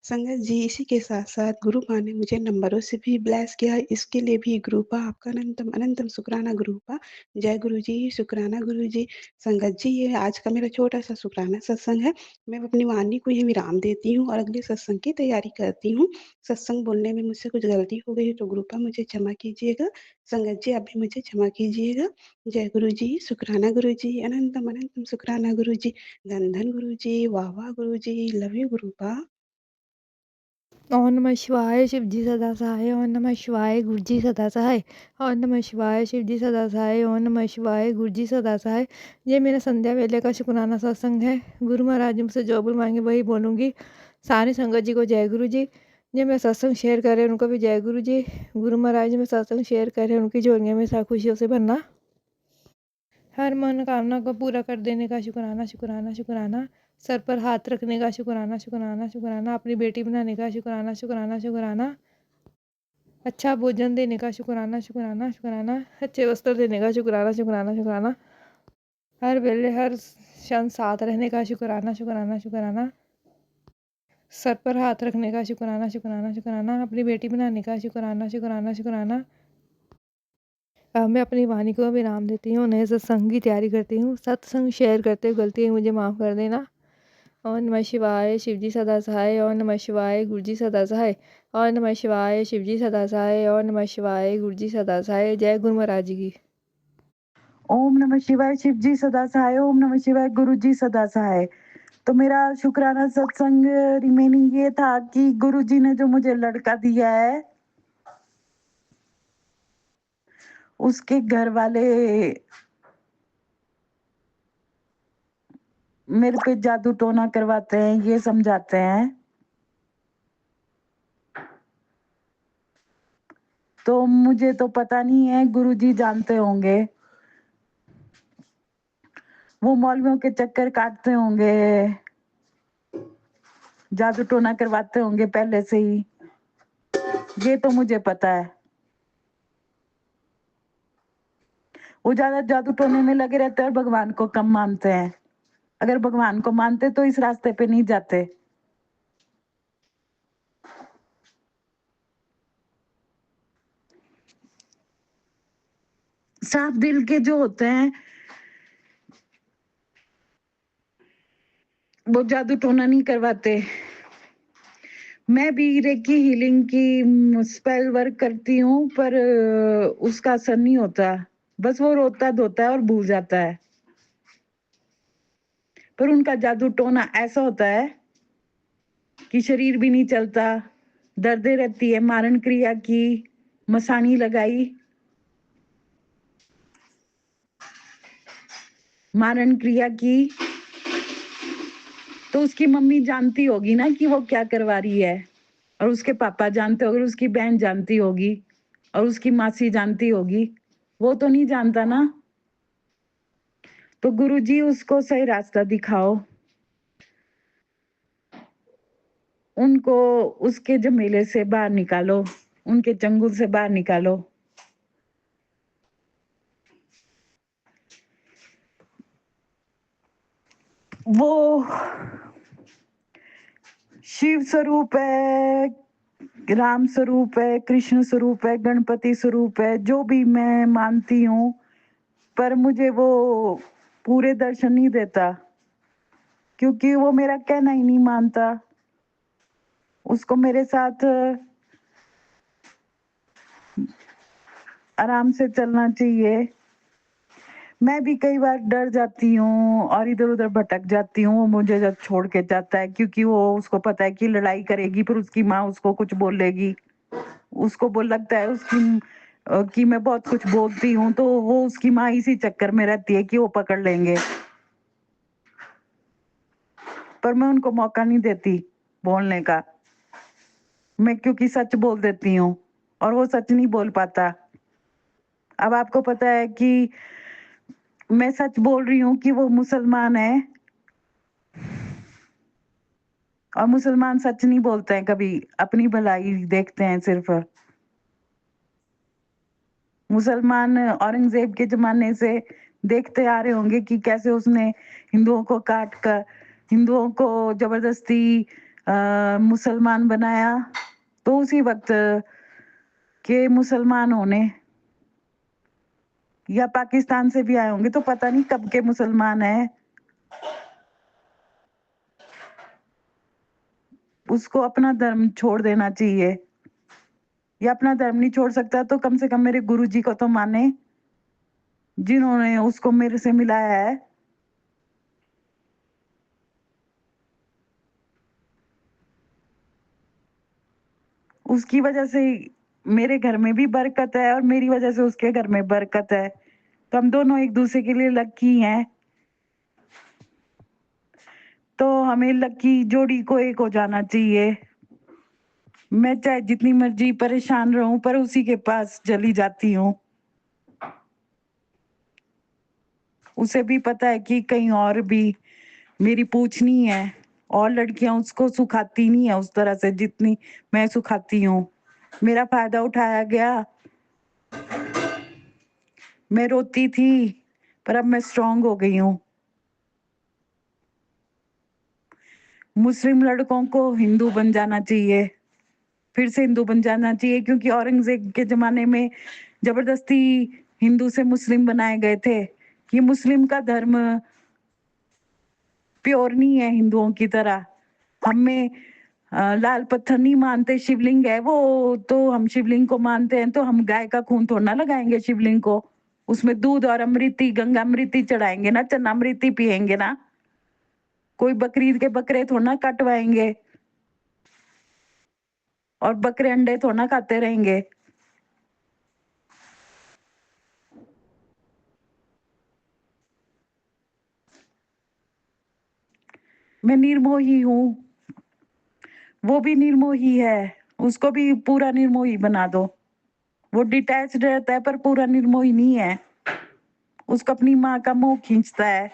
संगत जी इसी के साथ-साथ गुरु माँ ने मुझे नंबरों से भी ब्लेस किया, इसके लिए भी गुरुपा आपका अनंतम अनंतम शुक्राना गुरुपा। जय गुरुजी, शुक्राना गुरुजी। संगत जी ये आज का मेरा छोटा-सा शुक्राना सत्संग है। मैं अपनी वाणी को यहीं विराम देती हूँ और अगले सत्संग की तैयारी करती हूँ। सत्संग बोलने में मुझसे कुछ गलती हो गई है तो गुरुपा मुझे क्षमा कीजिएगा। संगत जी आप भी मुझे क्षमा कीजिएगा। जय गुरुजी, शुक्राना गुरुजी, अनंतम अनंतम शुक्राना गुरुजी। धन धन गुरुजी, वाह वाह गुरुजी, लव यू गुरुपा। ओम नमः शिवाय शिव जी सदा सहाय। ओम नमः शिवाय गुरु जी सदा सहाय। ओम नमः शिवाय शिव जी सदा सहाय। ओम नमः शिवाय गुरु जी सदा सहाय। ये मेरा संध्या वेले का शुक्राना सत्संग है। गुरु महाराज जी मुझसे जो बुलवाएंगे वही बोलूँगी। सारी संगत जी को जय गुरु जी। जो मैं सत्संग शेयर कर रहे हैं उनको भी जय गुरु जी। गुरु महाराज जी में सत्संग शेयर कर रहे हैं उनकी झोलियों में सा खुशियों से भरना। हर मनोकामना को पूरा कर देने का शुक्राना शुक्राना शुक्राना। सर पर हाथ रखने का शुक्राना शुक्राना शुक्राना। अपनी बेटी बनाने का शुक्राना शुक्राना शुक्राना। अच्छा भोजन देने का शुक्राना शुक्राना शुक्राना। अच्छे वस्त्र देने का शुक्राना शुक्राना शुक्राना। हर वेले हर क्षण साथ रहने का शुक्राना शुक्राना शुक्राना। सर पर हाथ रखने का शुक्राना शुक्राना शुक्राना। अपनी बेटी बनाने का शुक्राना शुक्राना शुक्राना। मैं अपनी वाणी को विराम देती हूँ, नए सत्संग की तैयारी करती हूँ। सत्संग शेयर करते हुए गलती है मुझे माफ़ कर देना। ओम नमः शिवाय शिव जी सदा सहाय। ओम नमः शिवाय गुरु जी सदा सहाय। ओम नमः शिवाय शिव जी सदा सहाय। ओम नमः शिवाय गुरु जी सदा सहाय। जय गुरु महाराज जी की। ओम नमः शिवाय शिव जी सदा सहाय। ओम नमः शिवाय गुरु जी सदा सहाय। तो मेरा शुक्राना सत्संग रिमेनिंग ये था कि गुरु जी ने जो मुझे लड़का दिया है उसके घर वाले मेरे पे जादू टोना करवाते हैं, ये समझाते हैं। तो मुझे तो पता नहीं है, गुरुजी जानते होंगे। वो मौलवियों के चक्कर काटते होंगे, जादू टोना करवाते होंगे पहले से ही, ये तो मुझे पता है। वो ज्यादा जादू टोने में लगे रहते हैं और भगवान को कम मानते हैं। अगर भगवान को मानते तो इस रास्ते पे नहीं जाते। साफ दिल के जो होते हैं वो जादू टोना नहीं करवाते। मैं भी रेकी हीलिंग की स्पेल वर्क करती हूँ, पर उसका असर नहीं होता। बस वो रोता धोता है और भूल जाता है। पर उनका जादू टोना ऐसा होता है कि शरीर भी नहीं चलता, दर्दें रहती है। मारण क्रिया की, मसानी लगाई, मारण क्रिया की, तो उसकी मम्मी जानती होगी ना कि वो क्या करवा रही है, और उसके पापा जानते होंगे, उसकी बहन जानती होगी, और उसकी मासी जानती होगी। वो तो नहीं जानता ना। तो गुरुजी उसको सही रास्ता दिखाओ, उनको उसके झमेले से बाहर निकालो, उनके चंगुल से बाहर निकालो। वो शिव स्वरूप है, राम स्वरूप है, कृष्ण स्वरूप है, गणपति स्वरूप है, जो भी मैं मानती हूँ, पर मुझे वो पूरे दर्शन नहीं देता, क्योंकि वो मेरा कहना ही नहीं मानता। उसको मेरे साथ आराम से चलना चाहिए। मैं भी कई बार डर जाती हूँ और इधर उधर भटक जाती हूँ। वो मुझे जब छोड़ के जाता है, क्योंकि वो उसको पता है कि लड़ाई करेगी फिर उसकी माँ उसको कुछ बोलेगी। उसको बोल लगता है उसकी कि मैं बहुत कुछ बोलती हूँ, तो वो उसकी माँ इसी चक्कर में रहती है कि वो पकड़ लेंगे, पर मैं उनको मौका नहीं देती। बोलने का। मैं क्योंकि सच बोल देती हूँ और वो सच नहीं बोल पाता। अब आपको पता है कि मैं सच बोल रही हूँ कि वो मुसलमान है, और मुसलमान सच नहीं बोलते हैं कभी, अपनी भलाई देखते हैं सिर्फ। मुसलमान औरंगजेब के जमाने से देखते आ रहे होंगे कि कैसे उसने हिंदुओं को काट कर हिंदुओं को जबरदस्ती मुसलमान बनाया। तो उसी वक्त के मुसलमान होने या पाकिस्तान से भी आए होंगे, तो पता नहीं कब के मुसलमान हैं। उसको अपना धर्म छोड़ देना चाहिए, या अपना धर्म नहीं छोड़ सकता तो कम से कम मेरे गुरुजी को तो माने, जिन्होंने उसको मेरे से मिलाया है। उसकी वजह से मेरे घर में भी बरकत है और मेरी वजह से उसके घर में बरकत है, तो हम दोनों एक दूसरे के लिए लकी हैं। तो हमें लकी जोड़ी को एक हो जाना चाहिए। मैं चाहे जितनी मर्जी परेशान रहूं पर उसी के पास चली जाती हूँ। उसे भी पता है कि कहीं और भी मेरी पूछनी है, और लड़कियां उसको सुखाती नहीं है उस तरह से जितनी मैं सुखाती हूँ। मेरा फायदा उठाया गया, मैं रोती थी पर अब मैं स्ट्रांग हो गई हूँ। मुस्लिम लड़कों को हिंदू बन जाना चाहिए, फिर से हिंदू बन जाना चाहिए, क्योंकि औरंगजेब के जमाने में जबरदस्ती हिंदू से मुस्लिम बनाए गए थे। ये मुस्लिम का धर्म प्योर नहीं है हिंदुओं की तरह। हमें लाल पत्थर नहीं मानते, शिवलिंग है वो, तो हम शिवलिंग को मानते हैं। तो हम गाय का खून थोड़ा ना लगाएंगे शिवलिंग को, उसमें दूध और अमृति गंगामृति चढ़ाएंगे ना, चन्नामृति पिएंगे ना। कोई बकरीद के बकरे थोड़ा ना कटवाएंगे, और बकरे अंडे थोड़ा ना खाते रहेंगे। मैं निर्मोही हूँ, वो भी निर्मोही है, उसको भी पूरा निर्मोही बना दो। वो डिटैच्ड रहता है पर पूरा निर्मोही नहीं है। उसको अपनी माँ का मोह खींचता है,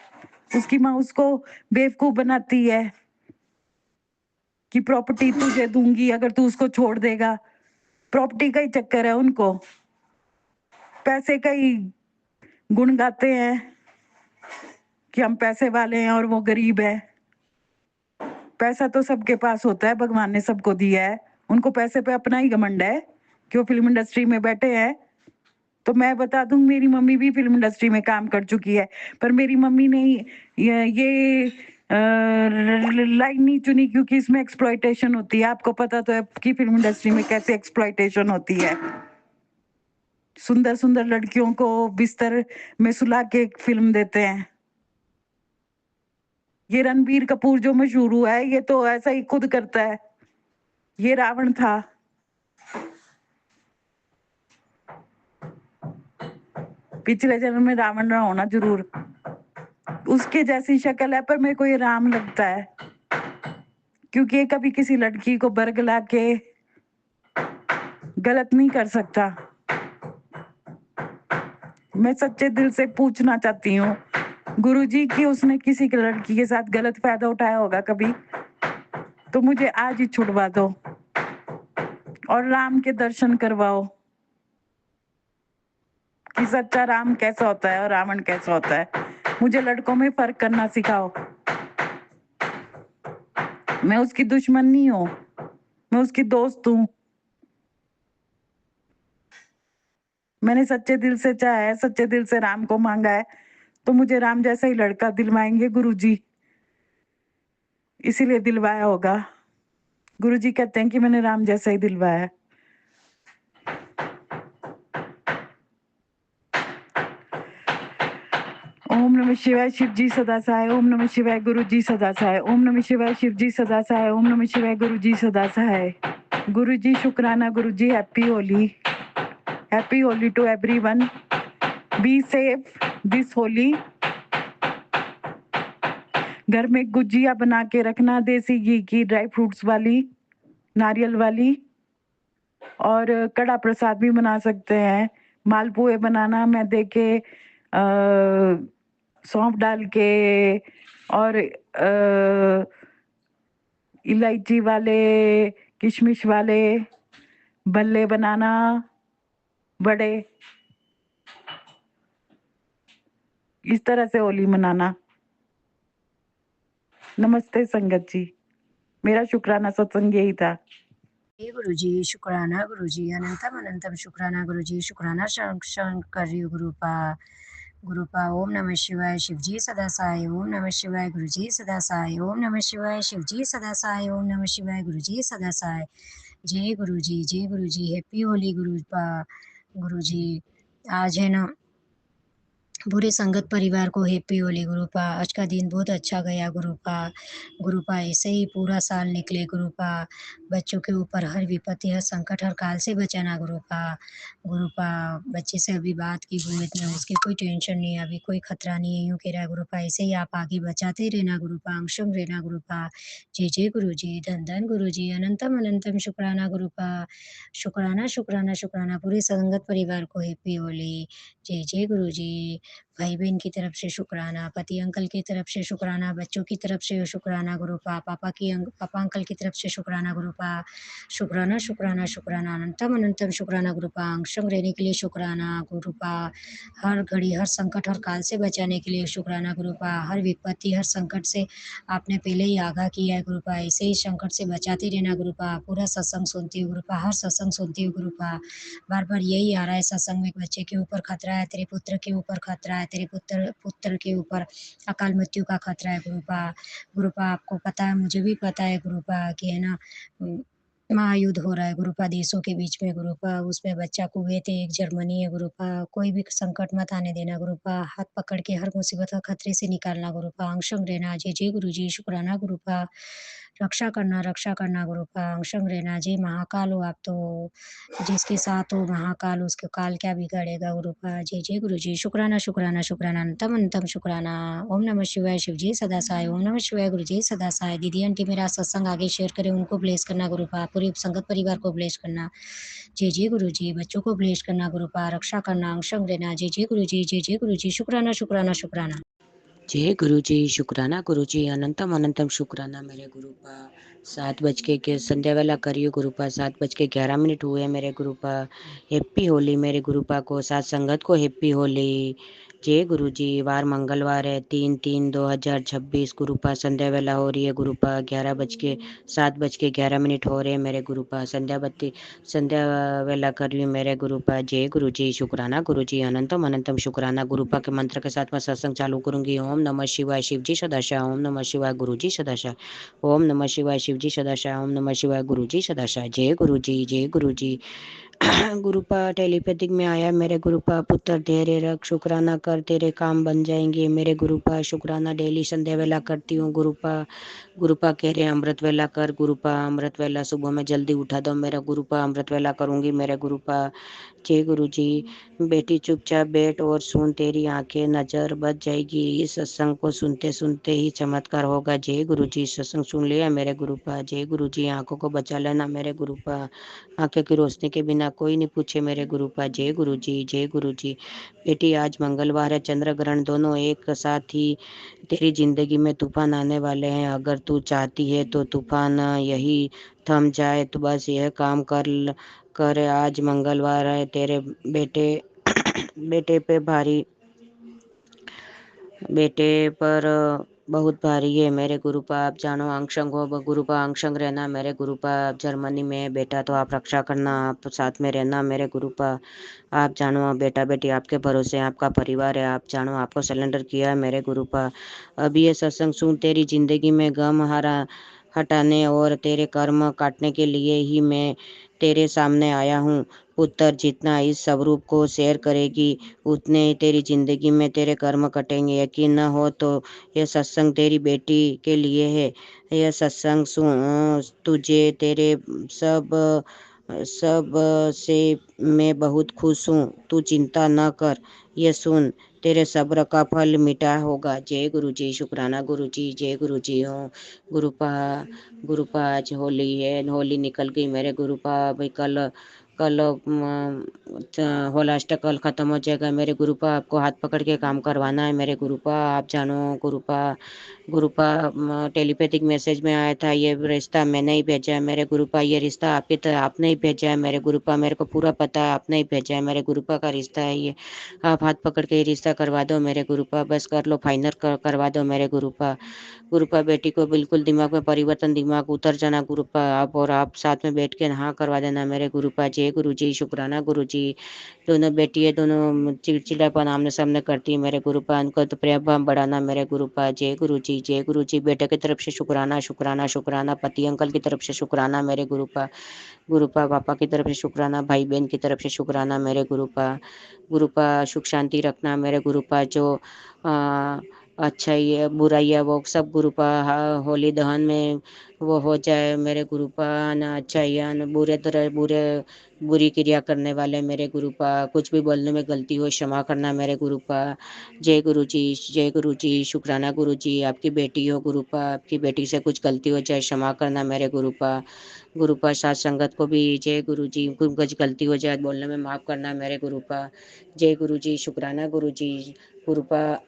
उसकी माँ उसको बेवकूफ बनाती है कि प्रॉपर्टी तुझे दूंगी अगर तू उसको छोड़ देगा। प्रॉपर्टी का ही चक्कर है उनको, पैसे का ही गुण गाते हैं कि हम पैसे वाले हैं और वो गरीब है। पैसा तो सबके पास होता है, भगवान ने सबको दिया है। उनको पैसे पे अपना ही घमंड है कि वो फिल्म इंडस्ट्री में बैठे हैं। तो मैं बता दूं, मेरी मम्मी भी फिल्म इंडस्ट्री में काम कर चुकी है, पर मेरी मम्मी ने ये लाइन नहीं चुनी क्योंकि इसमें एक्सप्लॉयटेशन होती है। आपको पता तो है कि फिल्म इंडस्ट्री में कैसे एक्सप्लॉयटेशन होती है। सुंदर सुंदर लड़कियों को बिस्तर में सुला के फिल्म देते हैं। ये रणबीर कपूर जो मशहूर हुआ है, ये तो ऐसा ही खुद करता है। ये रावण था। पिछले जन्म में रावण रहा होना जरूर, उसके जैसी शक्ल है, पर मेरे को ये राम लगता है क्योंकि ये कभी किसी लड़की को बरगला के गलत नहीं कर सकता। मैं सच्चे दिल से पूछना चाहती हूँ गुरुजी कि उसने किसी की लड़की के साथ गलत फायदा उठाया होगा कभी, तो मुझे आज ही छुड़वा दो और राम के दर्शन करवाओ कि सच्चा राम कैसा होता है और रावण कैसा होता है। मुझे लड़कों में फर्क करना सिखाओ। मैं उसकी दुश्मन नहीं हूँ, मैं उसकी दोस्त हूँ। मैंने सच्चे दिल से चाहा है, सच्चे दिल से राम को मांगा है, तो मुझे राम जैसा ही लड़का दिलवाएंगे गुरुजी, इसीलिए दिलवाया होगा। गुरुजी कहते हैं कि मैंने राम जैसा ही दिलवाया है। ओम नमः शिवाय, शिव जी सदा सहाय। ओम नमः शिवाय, गुरु जी सदा सहाय। ओम नमः शिवाय, शिव जी सदा सहाय। ओम नमः शिवाय, गुरु जी सदा सहाय। गुरु जी शुक्राना, Guru ji happy Holi. Happy Holi to everyone. Be safe this Holi. घर में गुजिया बना के रखना देसी घी की, ड्राई फ्रूट्स वाली, नारियल वाली। और कड़ा प्रसाद भी बना सकते हैं। मालपुए बनाना मैदे के, सौंफ डाल के, और इलायची वाले, किशमिश वाले भल्ले बनाना, बड़े। इस तरह से होली मनाना। नमस्ते संगत जी, मेरा शुक्राना सत्संग यही था। हे गुरुजी शुक्राना गुरुजी, अनंतम अनंतम शुक्राना गुरुजी, शुक्राना शंकर गुरुपा गुरुपा। ओम नमः शिवाय शिवजी सदा साई, ओम नमः शिवाय गुरुजी सदा साई, ओम नमः शिवाय शिवजी सदा साई, ओम नमः शिवाय गुरुजी सदा साई। जय गुरुजी, हैप्पी होली गुरुपा। गुरुजी आज है ना पूरे संगत परिवार को हैप्पी होली गुरुपा। आज का दिन बहुत अच्छा गया गुरुपा। गुरुपा ऐसे ही पूरा साल निकले गुरुपा। बच्चों के ऊपर हर विपत्ति, हर संकट, हर काल से बचाना गुरुपा। गुरुपा बच्चे से अभी बात की गोद में, उसकी कोई टेंशन नहीं है, अभी कोई खतरा नहीं है, यूँ कह रहा है गुरुपा। ऐसे ही आप आगे बचाते रहना गुरुपा, अंशम रहना गुरुपा। जय गुरुजी, धन धन गुरुजी, अनंतम अनंतम शुक्राना गुरुपा। शुक्राना शुक्राना शुक्राना पूरे संगत परिवार को हैप्पी होली। जय गुरुजी। भाई बहन की तरफ से शुक्राना, पति अंकल की तरफ से शुक्राना, बच्चों की तरफ से शुक्राना गुरुपा, पापा अंकल की तरफ से शुक्राना गुरुपा। शुक्राना शुक्राना शुक्राना, अनंतम अनंतम शुक्राना गुरुपा। अंशम रहने के लिए शुक्राना गुरुपा। हर घड़ी, हर संकट, हर काल से बचाने के लिए शुक्राना गुरुपा। हर विपत्ति, हर संकट से आपने पहले ही आगाह किया है गुरुपा। ऐसे ही संकट से बचाते रहना गुरुपा। पूरा सत्संग सुनती हूँ गुरुपा, हर सत्संग सुनती हूँ गुरुपा। बार बार यही आ रहा है सत्संग में, बच्चे के ऊपर खतरा है, तेरे पुत्र के ऊपर खतरा है, तेरे पुत्र के ऊपर अकाल मृत्यु का खतरा है गुरुपा। गुरुपा आपको पता है, मुझे भी पता है गुरुपा कि है ना महायुद्ध हो रहा है गुरुपा देशों के बीच में गुरुपा। उसमें बच्चा कुवैत है, एक जर्मनी है गुरुपा। कोई भी संकट मत आने देना गुरुपा। हाथ पकड़ के हर मुसीबत और खतरे से निकालना गुरुपा। अंशम रहना। जय गुरुजी, शुक्राना गुरुपा। रक्षा करना गुरुपा। अंशम रहना। जय महाकाल हो आप तो, जिसके साथ हो महाकाल, उसके काल क्या बिगाड़ेगा गुरुपा। जय गुरुजी, शुक्राना शुक्राना शुक्राना, अनंतम अनंतम शुक्राना। ओम नमः शिवाय शिवजी सदा साई, ओम नमः शिवाय गुरुजी सदा साई। दीदी आंटी मेरा सत्संग आगे शेयर करें, उनको ब्लेस करना गुरुपा। पूरे संगत परिवार को ब्लेस करना। जय गुरुजी। बच्चों को ब्लेस करना गुरुपा। रक्षा करना, अंशम रहना। जय गुरुजी, जय गुरुजी, शुक्राना शुक्राना शुक्राना। जय गुरुजी, शुक्राना गुरुजी, अनंतम अनंतम शुक्राना मेरे गुरुपा। 7 बज के संध्या वेला करियो गुरुपा, 7:11 हुए मेरे गुरुपा। हैप्पी होली मेरे गुरुपा को, साथ संगत को हैप्पी होली। जय गुरुजी। वार मंगलवार है, 3/3/2026 गुरुपा। संध्या वेला हो रही है गुरुपा, 7:11 हो रहे हैं मेरे गुरुपा। संध्या वेला कर रही हूँ मेरे गुरुपा। जय गुरुजी, शुक्राना गुरुजी, अनंतम अनंतम शुक्राना। गुरुपा के मंत्र के साथ मैं सत्संग चालू करूंगी। ओम नमः शिवाय शिवजी सदाशा, ओम नमः शिवाय गुरुजी सदाशा, ओम नमः शिवाय शिवजी सदाशा, ओम नमः शिवाय गुरुजी सदाशा। जय गुरुजी, जय गुरुजी। गुरुपा टेलीपैथिक में आया मेरे गुरुपा। पुत्र धैर्य रख, शुक्राना कर, तेरे काम बन जाएंगे मेरे गुरुपा। शुक्राना डेली संध्या वेला करती हूँ गुरुपा। गुरुपा कह रहे हैं अमृत वेला कर गुरुपा, अमृत वेला सुबह में जल्दी उठा दो मेरा गुरुपा, अमृत वेला करूंगी मेरे गुरुपा। जय गुरुजी। बेटी चुपचाप बैठ और सुन, तेरी आंखें नजर बच जाएगी, इस सत्संग को सुनते सुनते ही चमत्कार होगा। जय गुरुजी। सत्संग सुन लिया मेरे गुरुपा। जय गुरुजी। आंखों को बचा लेना मेरे गुरुपा, आंखें की रोशनी के बिना कोई नहीं पूछे मेरे गुरुपा। जय गुरुजी, जय गुरुजी। बेटी आज मंगलवार है, चंद्र ग्रहण दोनों एक साथ ही तेरी जिंदगी में तूफान आने वाले हैं। अगर तू चाहती है तो तूफान यही थम जाए, तो बस यह काम कर आज मंगलवार है, तेरे बेटे पर बहुत भारी है मेरे गुरुपा। आप जानो अंशंग हो गुरुपा, अंशंग रहना मेरे गुरुपा। आप जर्मनी में बेटा तो आप रक्षा करना, आप साथ में रहना मेरे गुरुपा। आप जानो बेटा बेटी आपके भरोसे आपका परिवार है, आप जानो आपको सिलेंडर किया है मेरे गुरुपा। अब ये सत्संग सुन, तेरी जिंदगी में गम हटाने और तेरे कर्म काटने के लिए ही मैं तेरे सामने आया हूँ। पुत्र जितना इस स्वरूप को शेयर करेगी, उतने ही तेरी जिंदगी में तेरे कर्म कटेंगे। यकीन न हो तो यह सत्संग तेरी बेटी के लिए है। यह सत्संग सुन, तुझे तेरे सब से मैं बहुत खुश हूँ। तू चिंता न कर, ये सुन, तेरे सब्र का फल मीठा होगा। जय गुरु जी, शुक्राना गुरु जी, जय गुरु जी। हो गुरुपा आज होली है, होली निकल गई मेरे गुरुपा। भाई कल कल होलाष्टक कल ख़त्म हो जाएगा मेरे गुरुपा। आपको हाथ पकड़ के काम करवाना है मेरे गुरुपा, आप जानो गुरुपा। गुरुपा टेलीपैथिक मैसेज में आया था, ये रिश्ता मैंने ही भेजा है मेरे गुरुपा, ये रिश्ता आपकी तरह आपने ही भेजा है मेरे गुरुपा। मेरे को पूरा पता है, आपने ही भेजा है मेरे गुरुपा का रिश्ता है ये। आप हाथ पकड़ के ये रिश्ता करवा दो मेरे गुरुपा, बस कर लो, फाइनल करवा दो मेरे गुरुपा। गुरुपा बेटी को बिल्कुल दिमाग में परिवर्तन, दिमाग उतर जाना गुरुपा। आप और आप साथ में बैठ के हाँ करवा देना मेरे गुरुपा। जय गुरु जी, शुक्राना गुरु जी। दोनों बेटी है, दोनों चिड़चिड़ापन आमने सामने करती है मेरे गुरुपा, उनको तो प्रेम भाव बढ़ाना मेरे गुरुपा। जय गुरु जी, जय गुरु जी। बेटे की तरफ से शुक्राना शुक्राना शुक्राना, पति अंकल की तरफ से शुक्राना मेरे गुरुपा। गुरुपा पापा की तरफ से शुक्राना, भाई बहन की तरफ से शुक्राना मेरे गुरुपा। गुरुपा सुख शांति रखना मेरे गुरुपा। जो अच्छाई है बुराई है वो सब गुरुपा होली दहन में वो हो जाए मेरे गुरुपा। न अच्छाई है न बुरे तरह बुरी क्रिया करने वाले मेरे गुरुपा, कुछ भी बोलने में गलती हो क्षमा करना मेरे गुरुपा। जय गुरु जी, जय गुरु जी, शुक्राना गुरु जी। आपकी बेटी हो गुरुपा, आपकी बेटी से कुछ गलती हो जाए क्षमा करना मेरे गुरुपा। गुरुपा साथ संगत को भी जय गुरु जी, कुछ गलती हो जाए बोलने में माफ़ करना मेरे गुरुपा। जय गुरु जी, शुक्राना गुरु जी। गुरुपा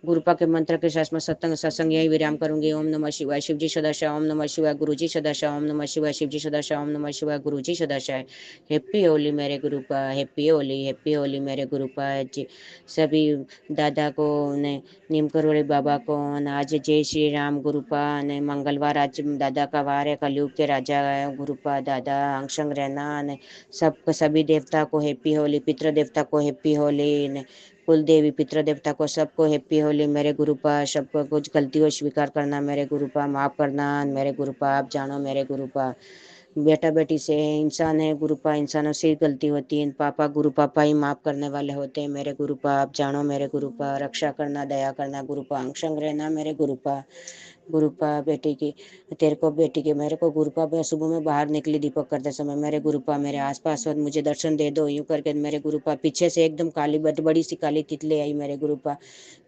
गुरुपा के मंत्र के साथ में सत्संग यही विराम करूंगी। ओम नमः शिवाय, शिवजी सदाशिव। ओम नमः शिवाय, गुरुजी सदाशिव। ओम नमः शिवाय, शिवजी सदाशिव। ओम नमः शिवाय, गुरुजी सदाशिव। हैप्पी होली मेरे गुरुपा, हैप्पी होली मेरे गुरुपा जी। सभी दादा को ने नीम करोड़ी बाबा को ने आज जय श्री राम गुरुपा ने मंगलवार आज दादा का वार है, कलयुग के राजा है गुरुपा। दादा अंशंग रहना ने सब सभी देवता को हैप्पी होली, पितृ देवता को हैप्पी होली ने कुल देवी पितृ देवता को सबको हैप्पी होली मेरे गुरुपा। सबको कुछ गलती हो स्वीकार करना मेरे गुरुपा, माफ़ करना मेरे गुरुपा। आप जानो मेरे गुरुपा, बेटा बेटी से इंसान है गुरुपा, इंसानों से ही गलती होती है, पापा गुरु पापा ही माफ़ करने वाले होते हैं मेरे गुरुपा। आप जानो मेरे गुरुपा, रक्षा करना दया करना गुरुपा, अंशंग रहना मेरे गुरुपा। गुरुपा बेटी की तेरे को बेटी के मेरे को गुरुपा, मैं सुबह में बाहर निकली दीपक करते समय मेरे गुरुपा मेरे आसपास और मुझे दर्शन दे दो यूं करके मेरे गुरुपा। पीछे से एकदम काली बड़ी सी काली तितली आई मेरे गुरुपा,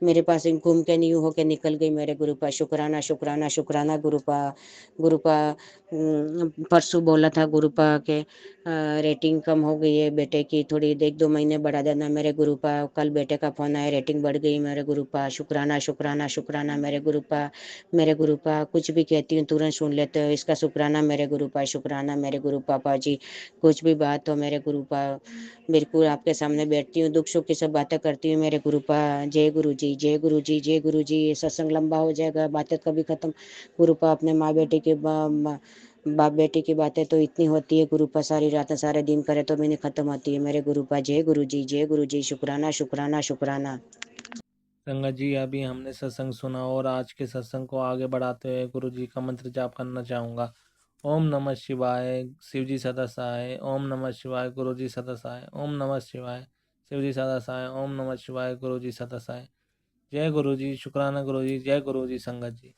मेरे पास घूम के नहीं होके निकल गई मेरे गुरुपा। शुक्राना शुक्राना शुक्राना गुरुपा। गुरुपा परसों बोला था गुरुपा के रेटिंग कम हो गई है बेटे की, थोड़ी 1-2 महीने बढ़ा देना मेरे गुरुपा। कल बेटे का फोन आया, रेटिंग बढ़ गई मेरे गुरुपा। शुक्राना शुक्राना शुक्राना मेरे गुरुपा। मेरे गुरुपा कुछ भी कहती हूँ तुरंत सुन लेते हो, इसका शुक्राना मेरे गुरुपा। शुक्राना मेरे गुरु पापा जी, कुछ भी बात हो मेरे गुरुपा, बिल्कुल आपके सामने बैठती हूँ, दुख सुख की सब बातें करती हूँ मेरे गुरुपा। जय गुरु जी, जय गुरु जी, जय गुरु जी। ये सत्संग लंबा हो जाएगा, बातें कभी खत्म गुरुपा। अपने माँ बेटे के बाप बेटी की बातें तो इतनी होती है गुरुपा, सारी रातें सारे दिन करे तो भी नहीं खत्म होती है मेरे गुरुपा। जय गुरु जी, जय गुरु जी। शुक्राना शुक्राना शुक्राना। संगत जी, अभी हमने सत्संग सुना और आज के सत्संग को आगे बढ़ाते हुए गुरु जी का मंत्र जाप करना चाहूँगा। ओम नमः शिवाय, शिवजी सदा सहाय। ओम नमः शिवाय, गुरु जी सदा सहाय। ओम नमः शिवाय, शिवजी सदा सहाय। ओम नमः शिवाय, गुरु जी सदा सहाय। जय गुरु जी, शुक्राना गुरु जी, जय गुरु जी संगत जी।